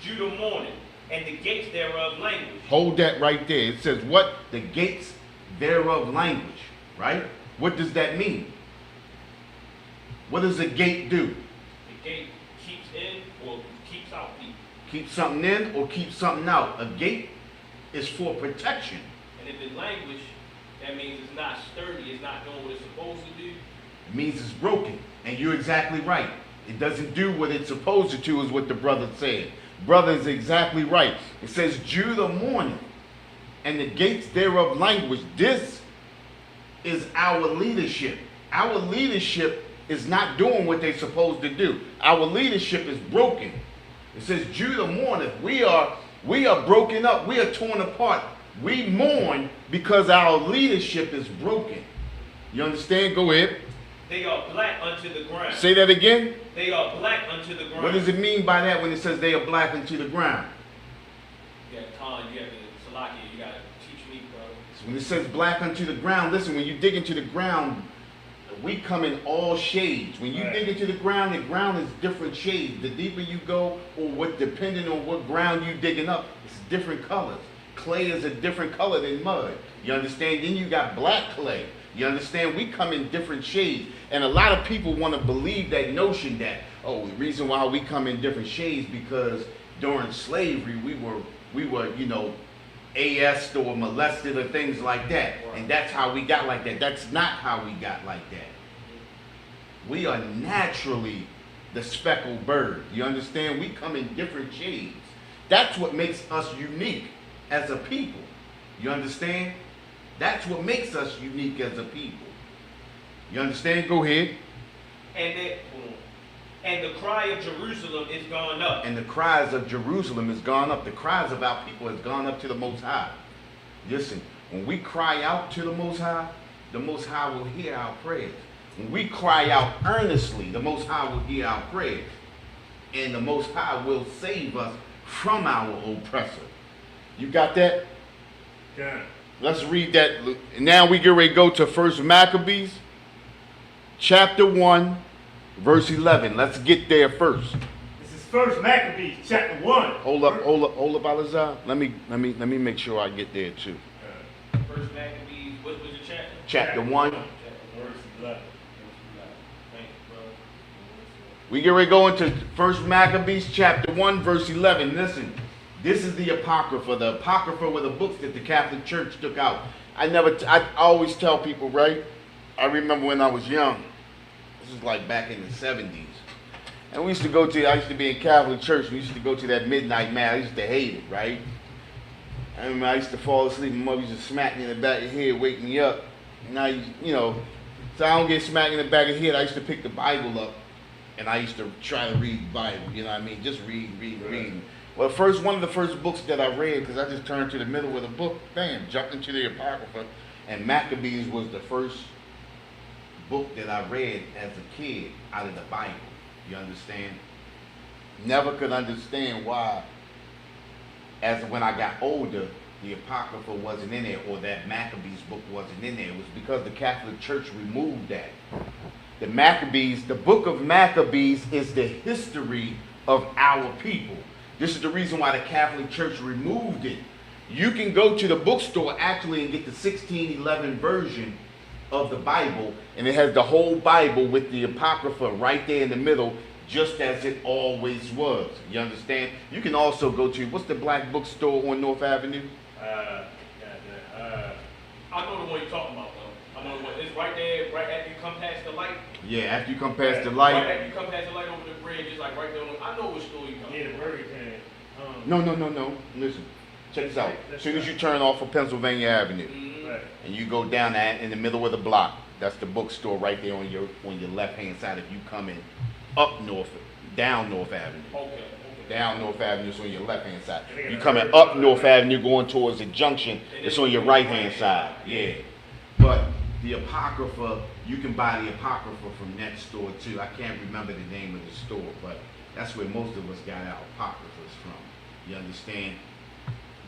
Judah mourneth, and the gates thereof languish. Hold that right there. It says what? The gates thereof language, right? What does that mean? What does a gate do? The gate keeps in or keeps out people. Keep something in or keep something out. A gate is for protection. And if it languish, that means it's not sturdy, it's not doing what it's supposed to do. It means it's broken. And you're exactly right. It doesn't do what it's supposed to do, is what the brother said. Brother is exactly right. It says Judah mourneth, and the gates thereof languish. This is our leadership. Our leadership is not doing what they're supposed to do. Our leadership is broken. It says Judah mourneth. We are broken up. We are torn apart. We mourn because our leadership is broken. You understand? Go ahead. They are black unto the ground. Say that again. They are black unto the ground. What does it mean by that when it says they are black into the ground? You got Khan, you got the Salakia, you got to teach me, bro. So when it says black unto the ground, listen, when you dig into the ground, we come in all shades. When you Right. dig into the ground is different shades. The deeper you go, or what, depending on what ground you digging up, it's different colors. Clay is a different color than mud. You understand? Then you got black clay. You understand? We come in different shades. And a lot of people want to believe that notion that, oh, the reason why we come in different shades because during slavery we were, you know, AS'd or molested or things like that. And that's how we got like that. That's not how we got like that. We are naturally the speckled bird. You understand? We come in different shades. That's what makes us unique as a people. You understand? That's what makes us unique as a people. You understand? Go ahead. And the cry of Jerusalem is gone up. And the cries of Jerusalem has gone up. The cries of our people has gone up to the Most High. Listen, when we cry out to the Most High will hear our prayers. When we cry out earnestly, the Most High will hear our prayers. And the Most High will save us from our oppressor. You got that? Done. Let's read that. Now we get ready to go to 1 Maccabees, chapter 1, verse 11. Let's get there first. This is First Maccabees, chapter 1. Hold up, Alazar. Let me make sure I get there too. First Maccabees, what was the chapter? Chapter 1. Verse 11. Thank you, brother. We get ready to go into 1 Maccabees, chapter 1, verse 11. Listen, this is the Apocrypha. The Apocrypha were the books that the Catholic Church took out. I always tell people, right? I remember when I was young. This is like back in the 70s. And I used to be in Catholic church. We used to go to that midnight mass. I used to hate it, right? I remember I used to fall asleep. My mother used to smack me in the back of the head, wake me up. And so I don't get smacked in the back of the head. I used to pick the Bible up. And I used to try to read the Bible, you know what I mean? Just read. Well, one of the first books that I read, because I just turned to the middle of the book, bam, jumped into the Apocrypha, and Maccabees was the first book that I read as a kid out of the Bible. You understand? Never could understand why, as when I got older, the Apocrypha wasn't in there, or that Maccabees book wasn't in there. It was because the Catholic Church removed that. The Maccabees, the book of Maccabees is the history of our people. This is the reason why the Catholic Church removed it. You can go to the bookstore actually and get the 1611 version of the Bible, and it has the whole Bible with the Apocrypha right there in the middle, just as it always was. You understand? You can also go to, what's the black bookstore on North Avenue? I know the one you're talking about, though. I know the one. It's right there, right after you come past the light. Yeah, after you come past the Right light. after you come past the light over the bridge, it's like right there. I know which store you're talking Yeah, the about. Burger King. No. Listen, check this out. As soon as you turn off of Pennsylvania Avenue, Mhm. Right. and you go down that in the middle of the block, that's the bookstore right there on your left hand side. If you coming down North Avenue. Okay. Down North Avenue, it's on your left hand side. You coming up North Avenue going towards the junction, it's on your right hand side. Yeah. But the Apocrypha, you can buy the Apocrypha from that store too. I can't remember the name of the store, but that's where most of us got our Apocryphas from. You understand?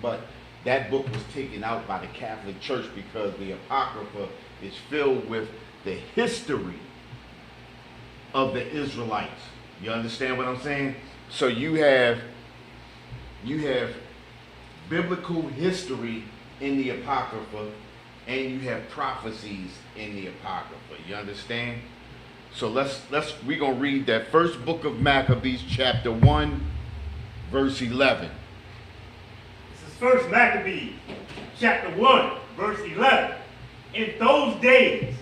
But that book was taken out by the Catholic Church because the Apocrypha is filled with the history of the Israelites. You understand what I'm saying? So you have biblical history in the Apocrypha, and you have prophecies in the Apocrypha. You understand? So we're gonna read that first book of Maccabees, chapter 1, verse 11. This is First Maccabees, chapter 1, verse 11. In those days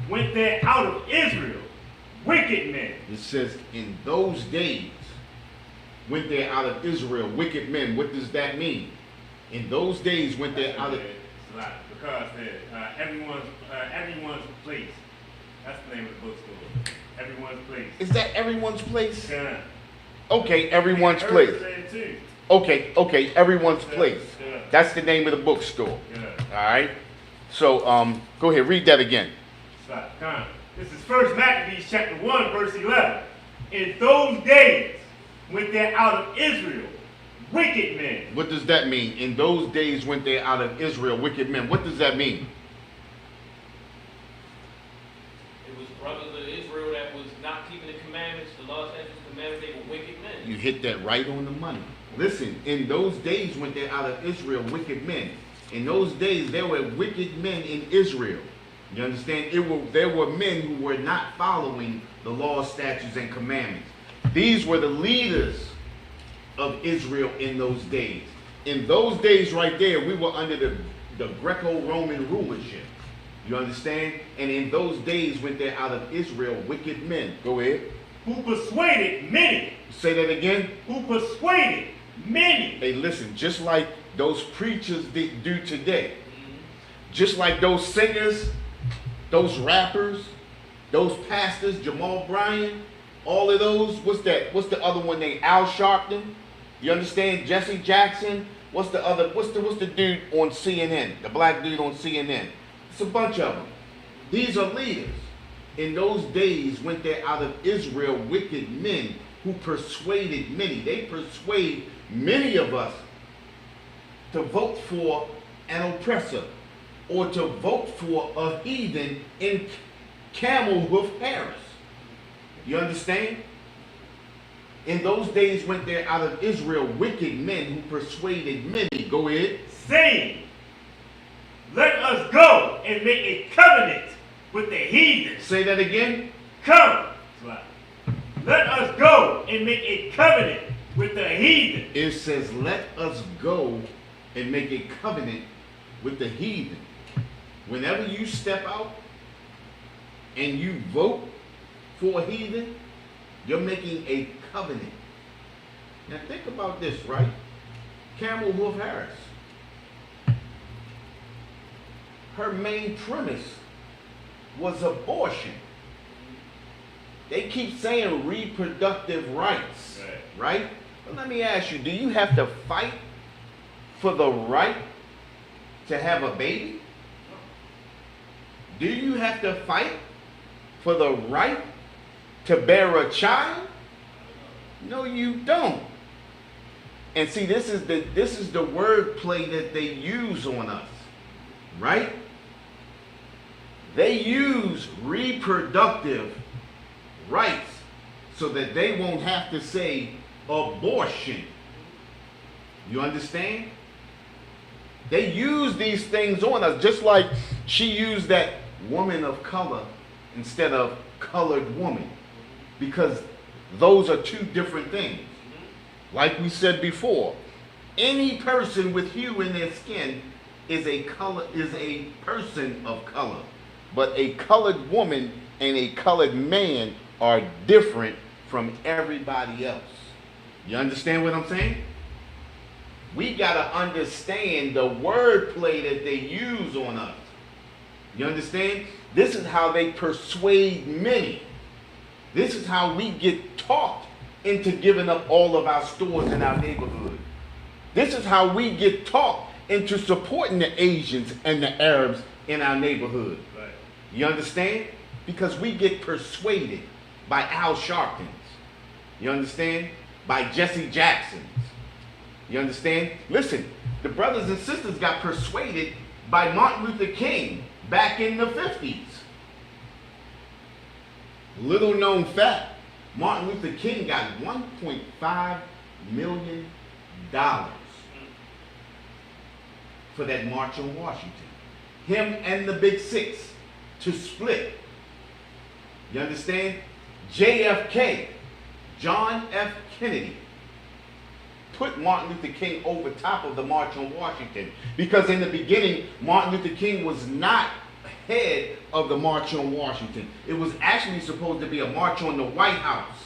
went there out of Israel wicked men. It says, in those days went there out of Israel wicked men. What does that mean? In those days went there out of... It's a lot, because everyone's place. That's the name of the bookstore. Everyone's place. Is that everyone's place? Yeah. Okay, everyone's place. Too. Okay, everyone's place. Yeah. That's the name of the bookstore. Yeah. All right. So, go ahead, read that again. This is First Maccabees chapter 1, verse 11. In those days went there out of Israel wicked men. What does that mean? In those days went there out of Israel wicked men. What does that mean? It was brothers of Israel that was not keeping the commandments, the law, statutes, commandments. They were wicked men. You hit that right on the money. Listen, in those days went there out of Israel wicked men. In those days there were wicked men in Israel. You understand? There were men who were not following the law, statutes, and commandments. These were the leaders of Israel in those days. In those days right there, we were under the Greco-Roman rulership. You understand? And in those days went there out of Israel wicked men. Go ahead. Who persuaded many. Say that again. Who persuaded many. Hey, listen, just like those preachers do today, just like those singers, those rappers, those pastors, Jamal Bryant, all of those, what's the other one named Al Sharpton? You understand? Jesse Jackson. What's the dude on CNN? The black dude on CNN. It's a bunch of them. These are leaders. In those days went there out of Israel wicked men who persuaded many. They persuade many of us to vote for an oppressor or to vote for a heathen in Camel Hoof Harris. You understand? In those days went there out of Israel wicked men who persuaded many. Go ahead. Saying, let us go and make a covenant with the heathen. Say that again. Come. Let us go and make a covenant with the heathen. It says, let us go and make a covenant with the heathen. Whenever you step out and you vote for a heathen, you're making a covenant. Now think about this, right? Camel Hoof Harris. Her main premise was abortion. They keep saying reproductive rights, right? But let me ask you, do you have to fight for the right to have a baby? Do you have to fight for the right to bear a child? No, you don't. And see, this is the wordplay that they use on us, right? They use reproductive rights so that they won't have to say abortion. You understand? They use these things on us, just like she used that woman of color instead of colored woman, because those are two different things. Like we said before, any person with hue in their skin is a person of color, but a colored woman and a colored man are different from everybody else. You understand what I'm saying? We got to understand the wordplay that they use on us. You understand? This is how they persuade many. This is how we get talked into giving up all of our stores in our neighborhood. This is how we get talked into supporting the Asians and the Arabs in our neighborhood. Right. You understand? Because we get persuaded by Al Sharptons. You understand? By Jesse Jacksons. You understand? Listen, the brothers and sisters got persuaded by Martin Luther King back in the 50s. Little known fact, Martin Luther King got $1.5 million for that march on Washington. Him and the Big Six to split. You understand? JFK, John F. Kennedy, put Martin Luther King over top of the March on Washington, because in the beginning, Martin Luther King was not head of the March on Washington. It was actually supposed to be a march on the White House.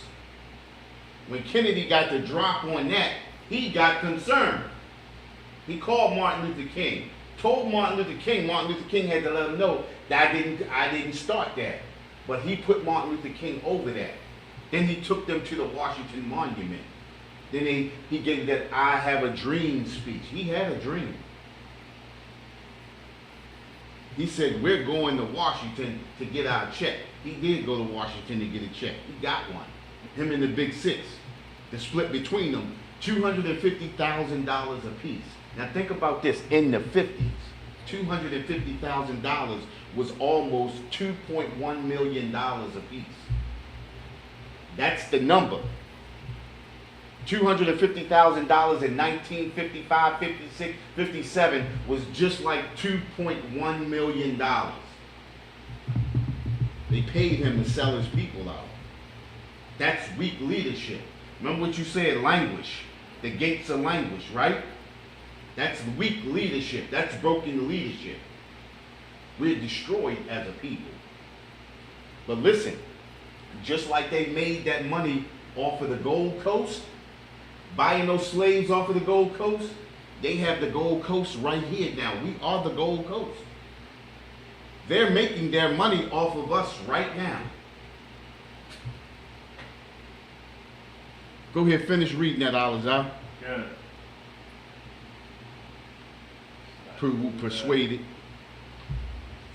When Kennedy got the drop on that, he got concerned. He called Martin Luther King, told Martin Luther King had to let him know that I didn't start that. But he put Martin Luther King over that. Then he took them to the Washington Monument. Then he gave that I have a dream speech. He had a dream. He said, we're going to Washington to get our check. He did go to Washington to get a check. He got one. Him and the Big Six. The split between them, $250,000 apiece. Now think about this, in the 50s, $250,000 was almost $2.1 million apiece. That's the number. $250,000 in 1955, 56, 57 was just like $2.1 million. They paid him to sell his people out. That's weak leadership. Remember what you said, languish. The gates of languish, right? That's weak leadership. That's broken leadership. We're destroyed as a people. But listen, just like they made that money off of the Gold Coast, buying those slaves off of the Gold Coast, they have the Gold Coast right here now. We are the Gold Coast. They're making their money off of us right now. Go ahead, finish reading that, Alizar. Yeah. Persuaded.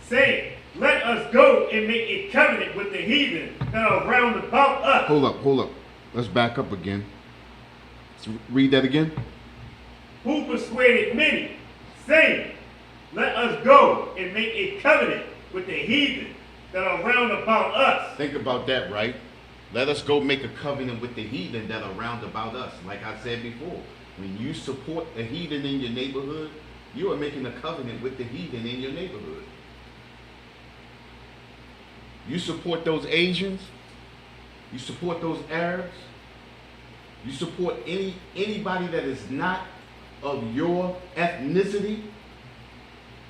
Saying, let us go and make a covenant with the heathen that are round about us. Hold up. Let's back up again. Let's read that again. Who persuaded many, saying, let us go and make a covenant with the heathen that are round about us. Think about that, right? Let us go make a covenant with the heathen that are round about us. Like I said before, when you support a heathen in your neighborhood, you are making a covenant with the heathen in your neighborhood. You support those Asians, you support those Arabs, you support anybody that is not of your ethnicity,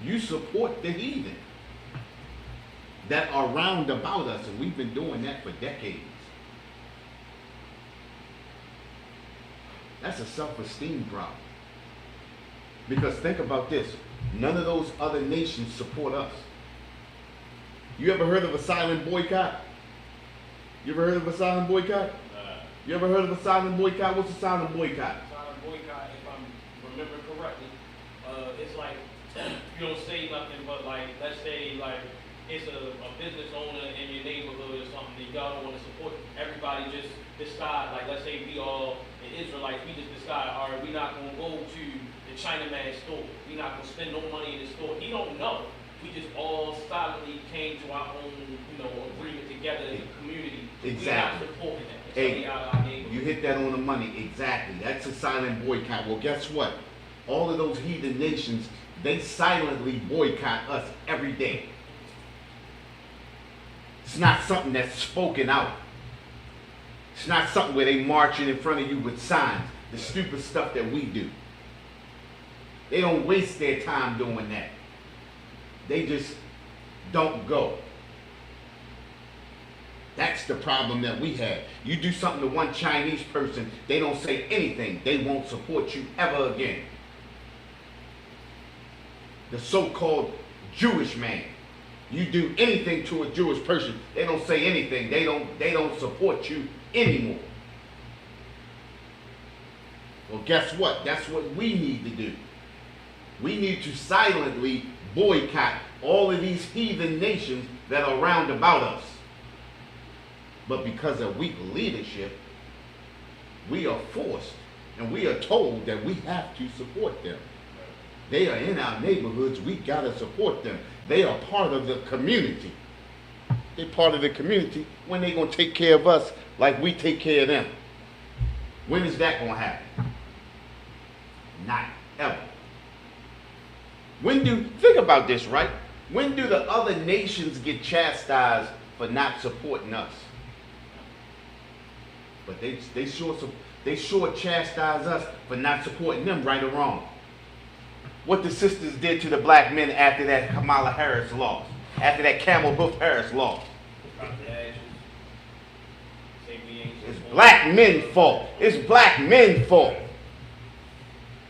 you support the heathen that are round about us, and we've been doing that for decades. That's a self-esteem problem. Because think about this, none of those other nations support us. You ever heard of a silent boycott? You ever heard of a silent boycott? You ever heard of a silent boycott? What's a silent boycott? Silent boycott, if I'm remembering correctly, it's like you don't say nothing, but like, let's say like it's a business owner in your neighborhood or something that y'all don't want to support. Everybody just decide, like let's say we all in Israelites, we just decide, all right, we're not going to go to the Chinaman store. We're not going to spend no money in the store. He don't know. We just all silently came to our own, agreement together as a community. Exactly. We're not supporting that. Hey, you hit that on the money. Exactly. That's a silent boycott. Well, guess what? All of those heathen nations They silently boycott us every day. It's not something that's spoken out. It's not something where they marching in front of you with signs. The stupid stuff that we do. They don't waste their time doing that. They just don't go. That's the problem that we have. You do something to one Chinese person, they don't say anything. They won't support you ever again. The so-called Jewish man. You do anything to a Jewish person, they don't say anything. They don't support you anymore. Well, guess what? That's what we need to do. We need to silently boycott all of these heathen nations that are round about us. But because of weak leadership, we are forced and we are told that we have to support them. They are in our neighborhoods, we gotta support them. They are part of the community. They're part of the community. When they gonna take care of us like we take care of them? When is that gonna happen? Not ever. Think about this, right? When do the other nations get chastised for not supporting us? But they sure chastise us for not supporting them, right or wrong. What the sisters did to the black men after that Kamala Harris lost, after that Camel Hoof Harris lost. It's black men's fault. It's black men's fault.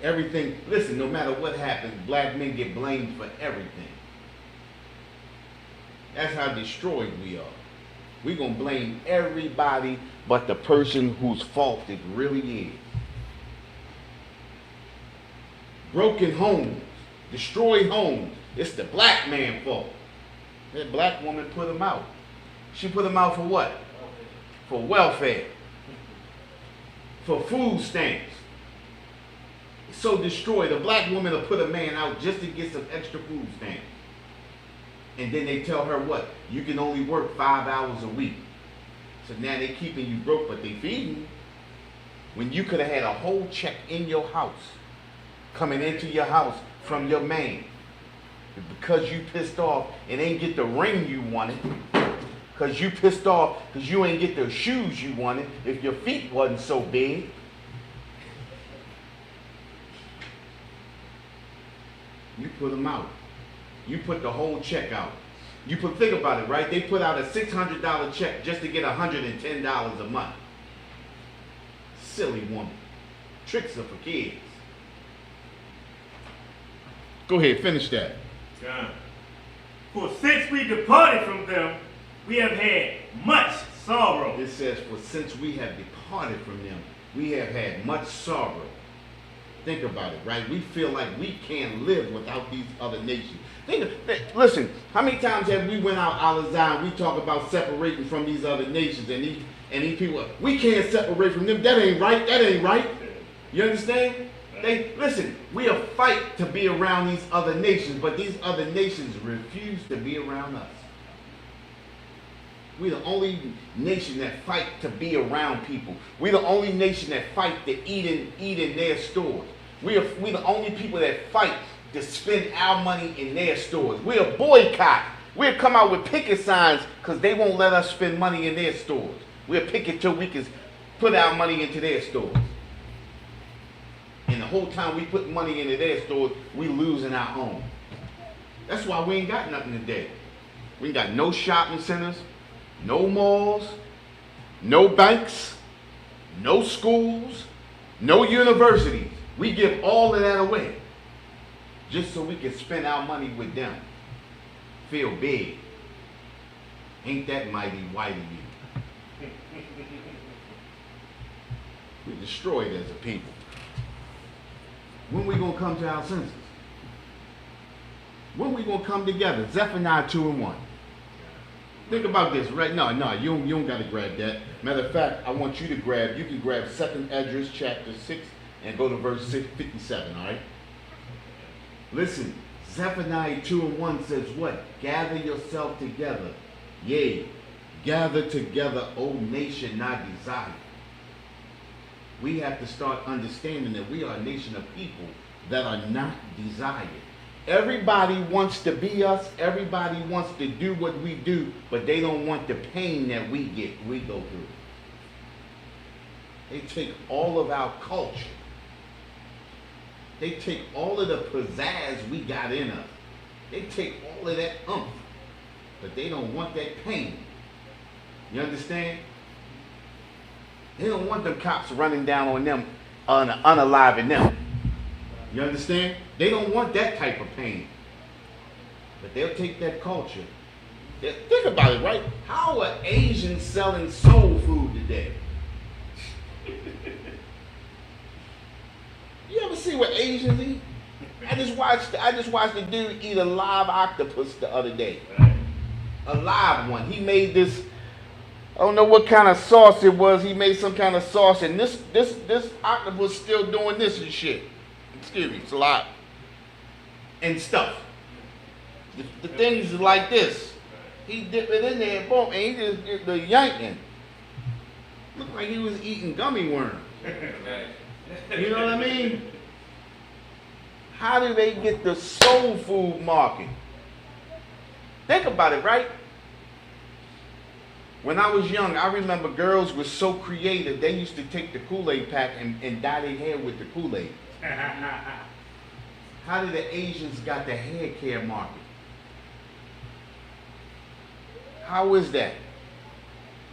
Everything, listen, no matter what happens, black men get blamed for everything. That's how destroyed we are. We're going to blame everybody but the person whose fault it really is. Broken homes, destroyed homes, it's the black man's fault. That black woman put him out. She put him out for what? For welfare. For food stamps. So destroyed. A black woman will put a man out just to get some extra food stamps. And then they tell her what? You can only work 5 hours a week. So now they're keeping you broke, but they feeding you. When you could have had a whole check in your house, coming into your house from your man. Because you pissed off and ain't get the ring you wanted. Because you pissed off because you ain't get the shoes you wanted if your feet wasn't so big. You put them out. You put the whole check out. Think about it, right? They put out a $600 check just to get $110 a month. Silly woman. Tricks are for kids. Go ahead, finish that. John. For since we departed from them, we have had much sorrow. It says, for since we have departed from them, we have had much sorrow. Think about it, right? We feel like we can't live without these other nations. Listen, how many times have we went out Al-Azhar and we talk about separating from these other nations and these people, we can't separate from them. That ain't right. That ain't right. You understand? Listen, we'll fight to be around these other nations, but these other nations refuse to be around us. We're the only nation that fight to be around people. We're the only nation that fight to eat in their stores. We're the only people that fight to spend our money in their stores. We'll boycott. We'll come out with picket signs because they won't let us spend money in their stores. We'll picket till we can put our money into their stores. And the whole time we put money into their stores, we losing our own. That's why we ain't got nothing today. We ain't got no shopping centers, no malls, no banks, no schools, no universities. We give all of that away just so we can spend our money with them. Feel big. Ain't that mighty white of you? We're destroyed as a people. When we gonna come to our senses? When we gonna come together? Zephaniah 2:1. Think about this, right? No, you don't gotta grab that. Matter of fact, I want you to grab, you can grab 2nd Esdras chapter 6 and go to verse 57, all right? Listen, Zephaniah 2:1 says what? Gather yourself together. Yea, gather together, O nation not desired. We have to start understanding that we are a nation of people that are not desired. Everybody wants to be us. Everybody wants to do what we do, but they don't want the pain that we go through. They take all of our culture. They take all of the pizzazz we got in us. They take all of that oomph, but they don't want that pain. You understand? They don't want them cops running down on them, unaliving them. You understand? They don't want that type of pain. But they'll take that culture. Think about it, right? How are Asians selling soul food today? You ever see what Asians eat? I just watched the dude eat a live octopus the other day. A live one. He made this, I don't know what kind of sauce it was. He made some kind of sauce, and this octopus still doing this and shit. Excuse me, it's alive. And stuff. The things is like this. He dipped it in there, boom, and he just did the yanking. Looked like he was eating gummy worms. You know what I mean? How do they get the soul food market? Think about it, right? When I was young, I remember girls were so creative, they used to take the Kool-Aid pack and dye their hair with the Kool-Aid. How did the Asians got the hair care market? How is that?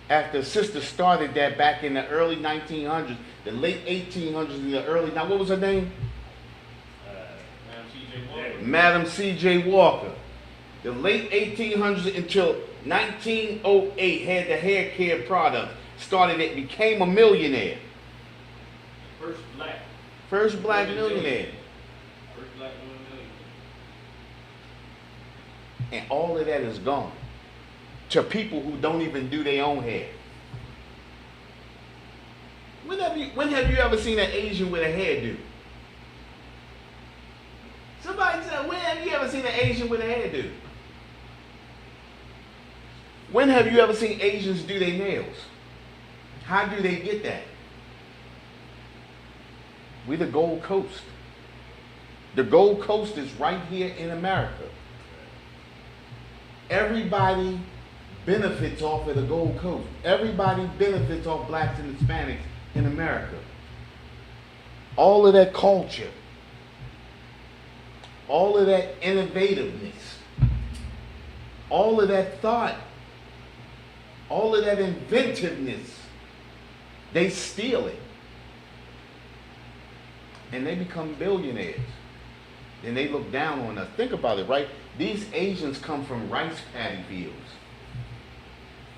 After Sister started that back in the early 1900s, the late 1800s, and the early, now what was her name? Madam C.J. Walker. The late 1800s until 1908 had the hair care product. Started it, became a millionaire. First black millionaire. And all of that is gone to people who don't even do their own hair. When have you ever seen an Asian with a hairdo? Somebody said, when have you ever seen an Asian with a hairdo? When have you ever seen Asians do their nails? How do they get that? We're the Gold Coast. The Gold Coast is right here in America. Everybody benefits off of the Gold Coast. Everybody benefits off blacks and Hispanics in America. All of that culture, all of that innovativeness, all of that thought, all of that inventiveness, they steal it. And they become billionaires. Then they look down on us. Think about it, right? These Asians come from rice paddy fields.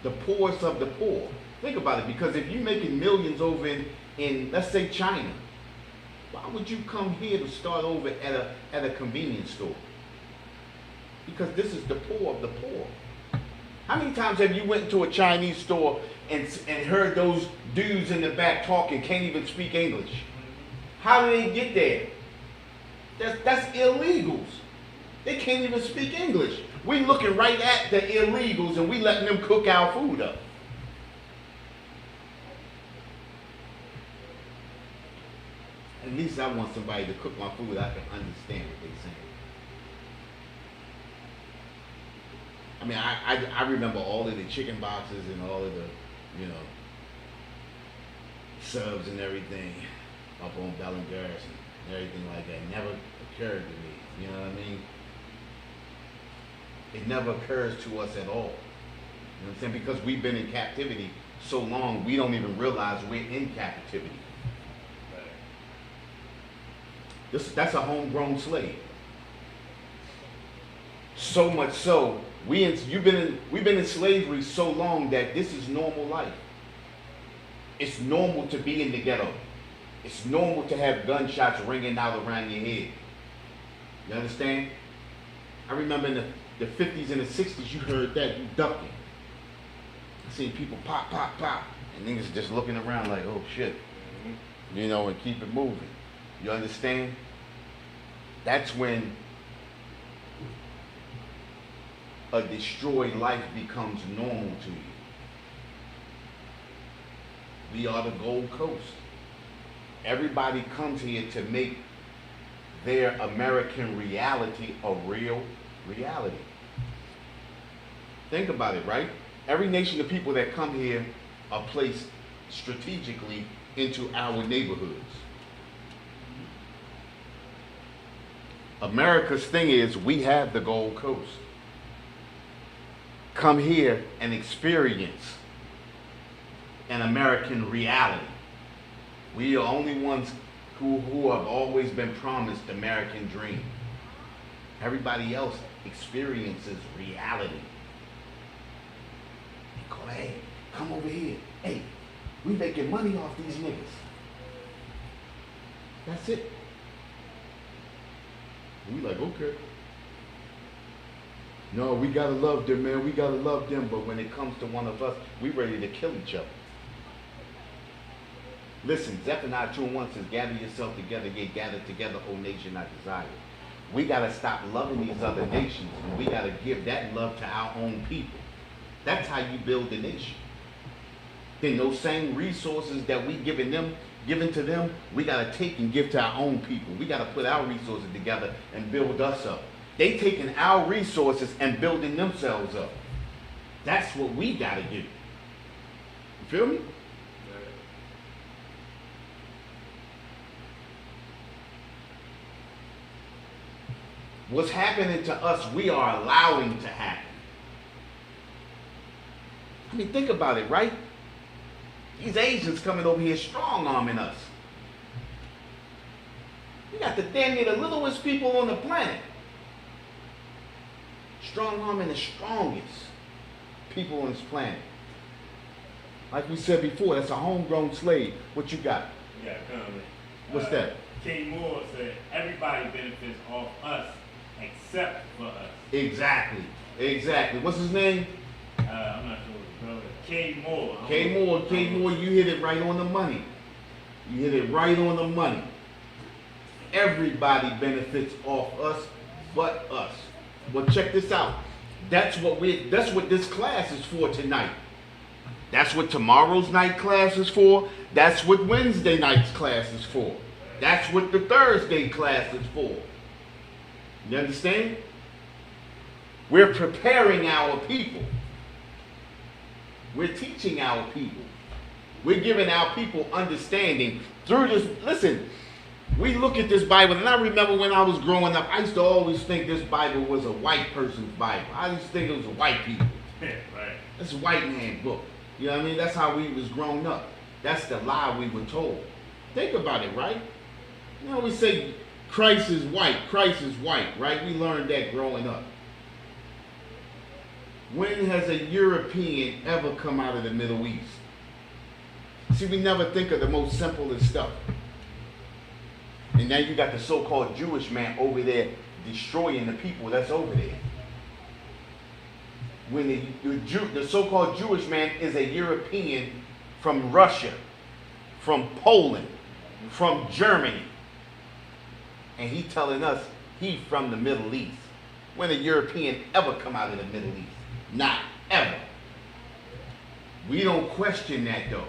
The poorest of the poor. Think about it, because if you're making millions over in let's say China, why would you come here to start over at a convenience store? Because this is the poor of the poor. How many times have you went into a Chinese store and heard those dudes in the back talking, can't even speak English? How do they get there? That's illegals. They can't even speak English. We looking right at the illegals and we letting them cook our food up. At least I want somebody to cook my food. I can understand what they're saying. I mean, I remember all of the chicken boxes and all of the, subs and everything up on Bell and Garrison and everything like that. It never occurred to me. You know what I mean? It never occurs to us at all. You know what I'm saying? Because we've been in captivity so long, we don't even realize we're in captivity. That's a homegrown slave. So much so, we've been in slavery so long that this is normal life. It's normal to be in the ghetto. It's normal to have gunshots ringing out around your head. You understand? I remember in the 50s and the 60s, you heard that, you ducking. I seen people pop, pop, pop, and niggas just looking around like, oh shit. And keep it moving. You understand? That's when a destroyed life becomes normal to you. We are the Gold Coast. Everybody comes here to make their American reality a real reality. Think about it, right? Every nation of people that come here are placed strategically into our neighborhoods. America's thing is we have the Gold Coast. Come here and experience an American reality. We are only ones who have always been promised the American dream. Everybody else experiences reality. You go, hey, come over here. Hey, we making money off these niggas. That's it. We like, okay. No, we gotta love them, man. We gotta love them. But when it comes to one of us, we ready to kill each other. Listen, Zephaniah 2:1 says, gather yourself together, get gathered together, O nation I desire. We gotta stop loving these other nations, and we gotta give that love to our own people. That's how you build a nation. Then those same resources that we given to them, we gotta take and give to our own people. We gotta put our resources together and build us up. They taking our resources and building themselves up. That's what we gotta do. You feel me? What's happening to us, we are allowing to happen. I mean, think about it, right? These Asians coming over here strong-arming us. We got the damn near the littlest people on the planet. Strong-arming the strongest people on this planet. Like we said before, that's a homegrown slave. What you got? Yeah, comment. What's that? King Moore said, everybody benefits off us except for us. Exactly. Exactly. What's his name? I'm not sure. Brother. K Moore. K Moore, you hit it right on the money. You hit it right on the money. Everybody benefits off us but us. Well, check this out. That's what this class is for tonight. That's what tomorrow's night class is for. That's what Wednesday night's class is for. That's what the Thursday class is for. You understand? We're preparing our people. We're teaching our people. We're giving our people understanding through this. Listen, we look at this Bible, and I remember when I was growing up, I used to always think this Bible was a white person's Bible. I used to think it was a white people. Right. It's a white man book. You know what I mean? That's how we was grown up. That's the lie we were told. Think about it, right? You know, we say Christ is white, right? We learned that growing up. When has a European ever come out of the Middle East? See, we never think of the most simplest stuff. And now you got the so-called Jewish man over there destroying the people that's over there. When the so-called Jewish man is a European from Russia, from Poland, from Germany. And he telling us he from the Middle East. When a European ever come out of the Middle East? Not ever. We don't question that though.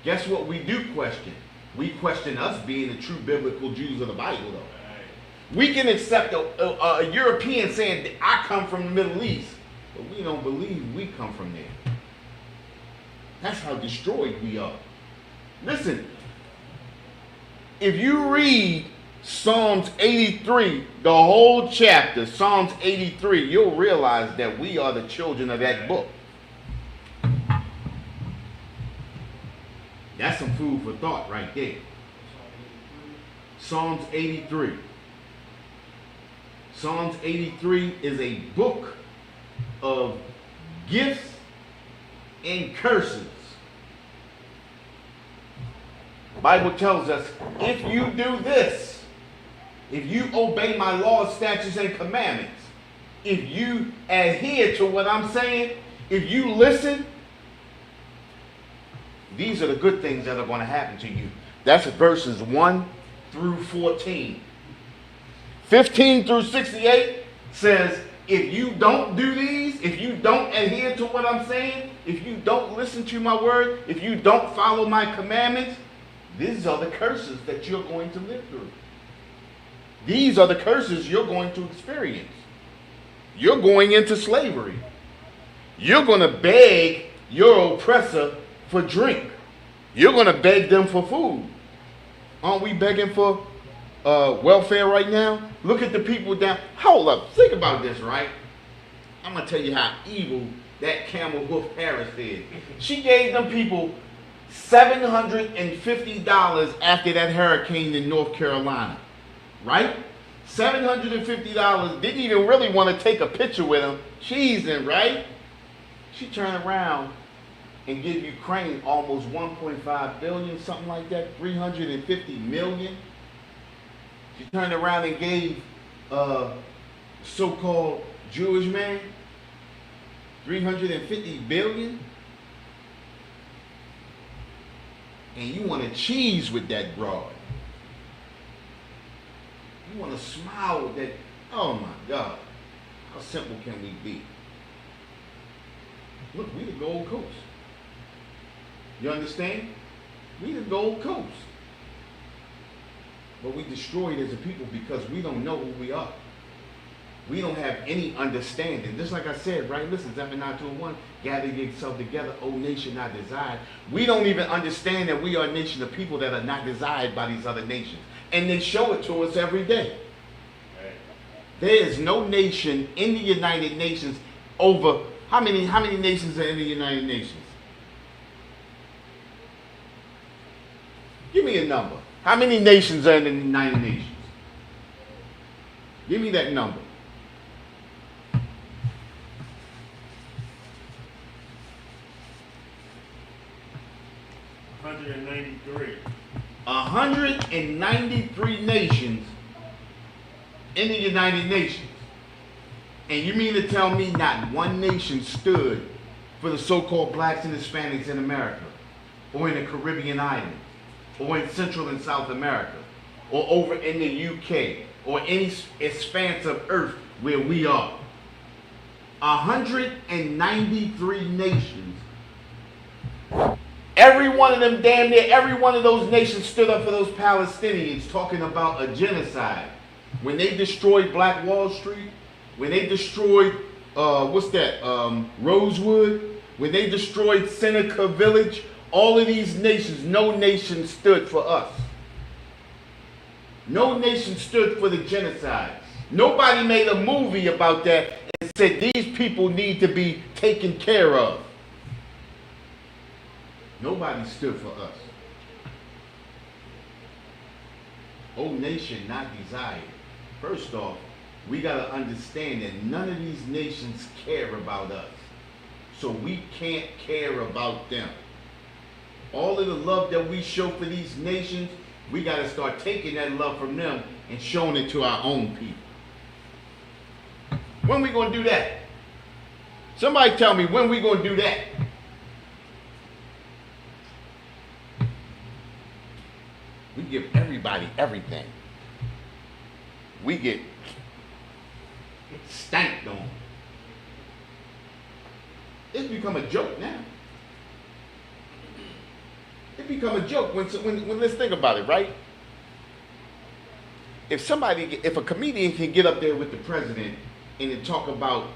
Guess what we do question? We question us being the true biblical Jews of the Bible though. We can accept a European saying that I come from the Middle East, but we don't believe we come from there. That's how destroyed we are. Listen, if you read Psalms 83, the whole chapter, Psalms 83, you'll realize that we are the children of that book. That's some food for thought right there. Psalms 83. Psalms 83 is a book of gifts and curses. The Bible tells us, if you do this, if you obey my laws, statutes, and commandments, if you adhere to what I'm saying, if you listen, these are the good things that are going to happen to you. That's verses 1 through 14. 15 through 68 says, if you don't do these, if you don't adhere to what I'm saying, if you don't listen to my word, if you don't follow my commandments, these are the curses that you're going to live through. These are the curses you're going to experience. You're going into slavery. You're going to beg your oppressor for drink. You're going to beg them for food. Aren't we begging for welfare right now? Look at the people down. Hold up. Think about this, right? I'm going to tell you how evil that Camel Hoof Harris is. She gave them people $750 after that hurricane in North Carolina. Right? $750. Didn't even really want to take a picture with them. Cheesing, right? She turned around and gave Ukraine almost 1.5 billion, something like that, 350 million. She turned around and gave so-called Jewish man 350 billion. And you want to cheese with that broad. You want to smile with that. Oh my God. How simple can we be? Look, we the Gold Coast. You understand? We the Gold Coast. But we destroyed as a people because we don't know who we are. We don't have any understanding. Just like I said, right? Listen, Zephaniah 2:1, gather yourself together, O nation not desired. We don't even understand that we are a nation of people that are not desired by these other nations. And they show it to us every day. There is no nation in the United Nations over, how many nations are in the United Nations? Give me a number. How many nations are in the United Nations? Give me that number. 193. 193 nations in the United Nations. And you mean to tell me not one nation stood for the so-called blacks and Hispanics in America, or in the Caribbean islands, or in Central and South America, or over in the UK, or any expanse of earth where we are? 193 nations. Every one of them, damn near every one of those nations stood up for those Palestinians, talking about a genocide. When they destroyed Black Wall Street, when they destroyed, Rosewood, when they destroyed Seneca Village, all of these nations, no nation stood for us. No nation stood for the genocide. Nobody made a movie about that and said these people need to be taken care of. Nobody stood for us. O nation not desired. First off, we got to understand that none of these nations care about us. So we can't care about them. All of the love that we show for these nations, we got to start taking that love from them and showing it to our own people. When we going to do that? Somebody tell me when we going to do that? We give everybody everything. We get stanked on. It's become a joke now. It become a joke when let's think about it, right? If a comedian can get up there with the president and then talk about,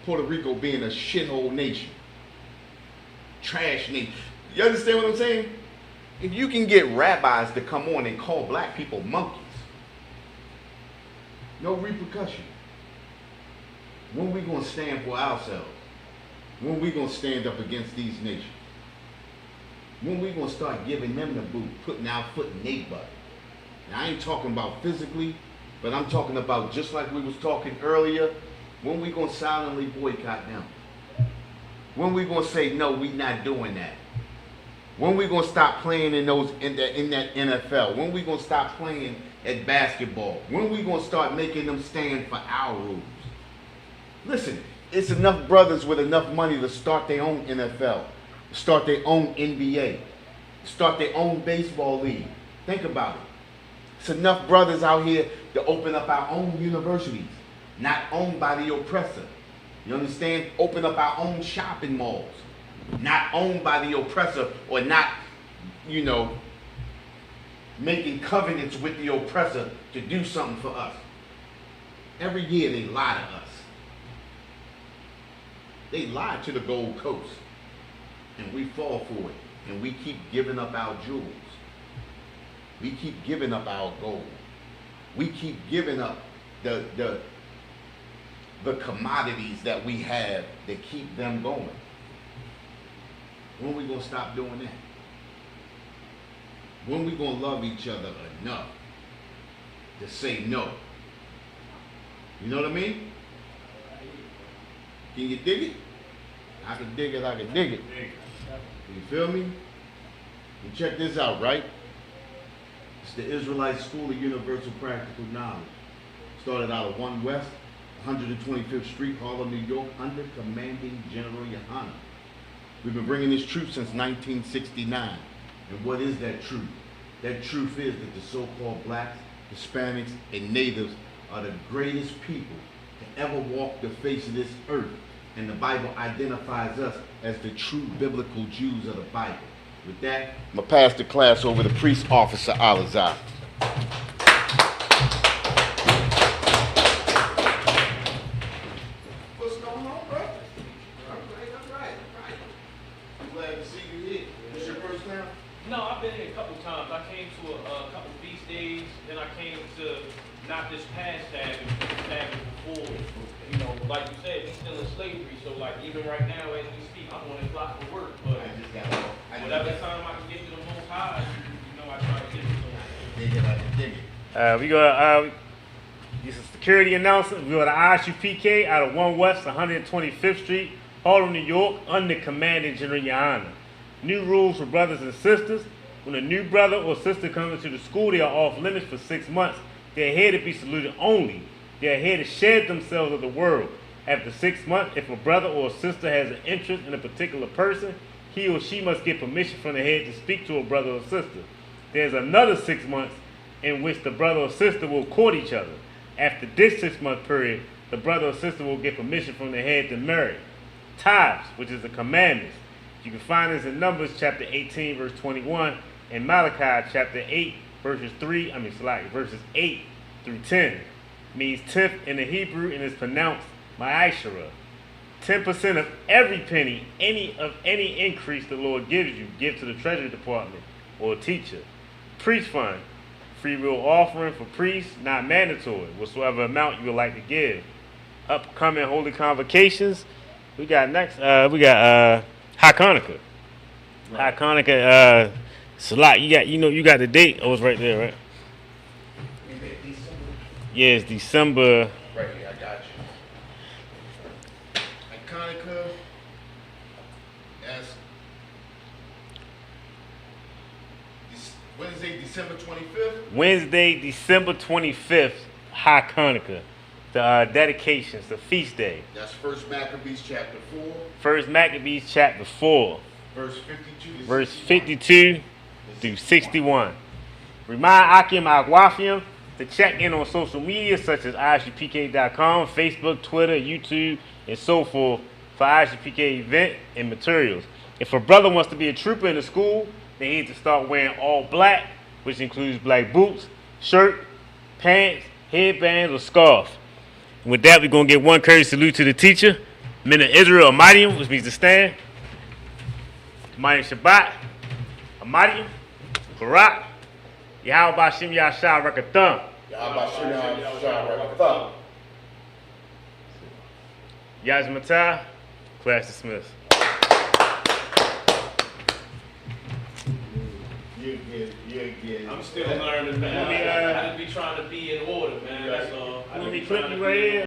Puerto Rico being a shithole nation, trash nation. You understand what I'm saying? If you can get rabbis to come on and call black people monkeys, no repercussion. When we going to stand for ourselves? When we going to stand up against these nations? When we going to start giving them the boot, putting our foot in their butt? Now, I ain't talking about physically, but I'm talking about just like we was talking earlier, when we going to silently boycott them? When we going to say, no, we not doing that? When we going to stop playing in that NFL? When we going to stop playing at basketball? When we going to start making them stand for our rules? Listen, it's enough brothers with enough money to start their own NFL, start their own NBA, start their own baseball league. Think about it. It's enough brothers out here to open up our own universities, not owned by the oppressor. You understand? Open up our own shopping malls, not owned by the oppressor, or not, making covenants with the oppressor to do something for us. Every year they lie to us. They lie to the Gold Coast. And we fall for it. And we keep giving up our jewels. We keep giving up our gold. We keep giving up the commodities that we have that keep them going. When are we going to stop doing that? When are we going to love each other enough to say no? You know what I mean? Can you dig it? I can dig it, I can dig it. You feel me? And check this out, right? It's the Israelite School of Universal Practical Knowledge. Started out of 1 West, 125th Street, Harlem, New York, under Commanding General Yohana. We've been bringing this truth since 1969. And what is that truth? That truth is that the so-called blacks, Hispanics, and natives are the greatest people to ever walk the face of this earth. And the Bible identifies us as the true biblical Jews of the Bible. With that, I'm going to pass the class over to Priest Officer Alazar. What's going on, bro? All right. I'm glad to see you here. This your first time? No, I've been here a couple times. I came to a couple feast days, then I came to not this past Sabbath, but the Sabbath before. You know, like you said, we still in slavery, so like even right now as we speak, I'm on the clock for work, but whatever time I can get to the Most High, you know, I try to get to them. We got this is security announcement. We got the ISUPK out of 1 West 125th Street, Harlem, New York, under Commanding General Yohana. New rules for brothers and sisters. When a new brother or sister comes into the school, they are off limits for 6 months. They're here to be saluted only. They are here to shed themselves of the world. After 6 months, if a brother or a sister has an interest in a particular person, he or she must get permission from the head to speak to a brother or sister. There's another 6 months in which the brother or sister will court each other. After this 6-month period, the brother or sister will get permission from the head to marry. Tithes, which is the commandments. You can find this in Numbers chapter 18, verse 21, and Malachi chapter 8, verses 8 through 10. Means tenth in the Hebrew and is pronounced ma'ashara. 10% of every penny, any increase the Lord gives you, give to the Treasury Department or a teacher. Priest fund, free will offering for priests, not mandatory, whatsoever amount you would like to give. Upcoming holy convocations, we got High Hanukkah. High Hanukkah, Salat, you got the date. Oh, it's right there, right? Yeah, it's December. Right here, I got you. Hanukkah. That's Wednesday, December 25th. Wednesday, December 25th, High Hanukkah. The dedications, the feast day. That's 1 Maccabees chapter 4. 1 Maccabees chapter 4. Verse 52 to Verse 61. 52 through 61. Remind Akim Agwafiam to check in on social media such as ISUPK.com, Facebook, Twitter, YouTube, and so forth for ISUPK event and materials. If a brother wants to be a trooper in the school, they need to start wearing all black, which includes black boots, shirt, pants, headbands, or scarf. And with that, we're going to get one courtesy salute to the teacher, Men of Israel, Amadium, which means to stand. Amadium Shabbat, Amadium, Barak, Yahweh Bashim Yashah Rakatham. Yazmatah, class dismissed. I'm still learning, man. I just be trying to be in order, man. That's all. Let me clip you right here.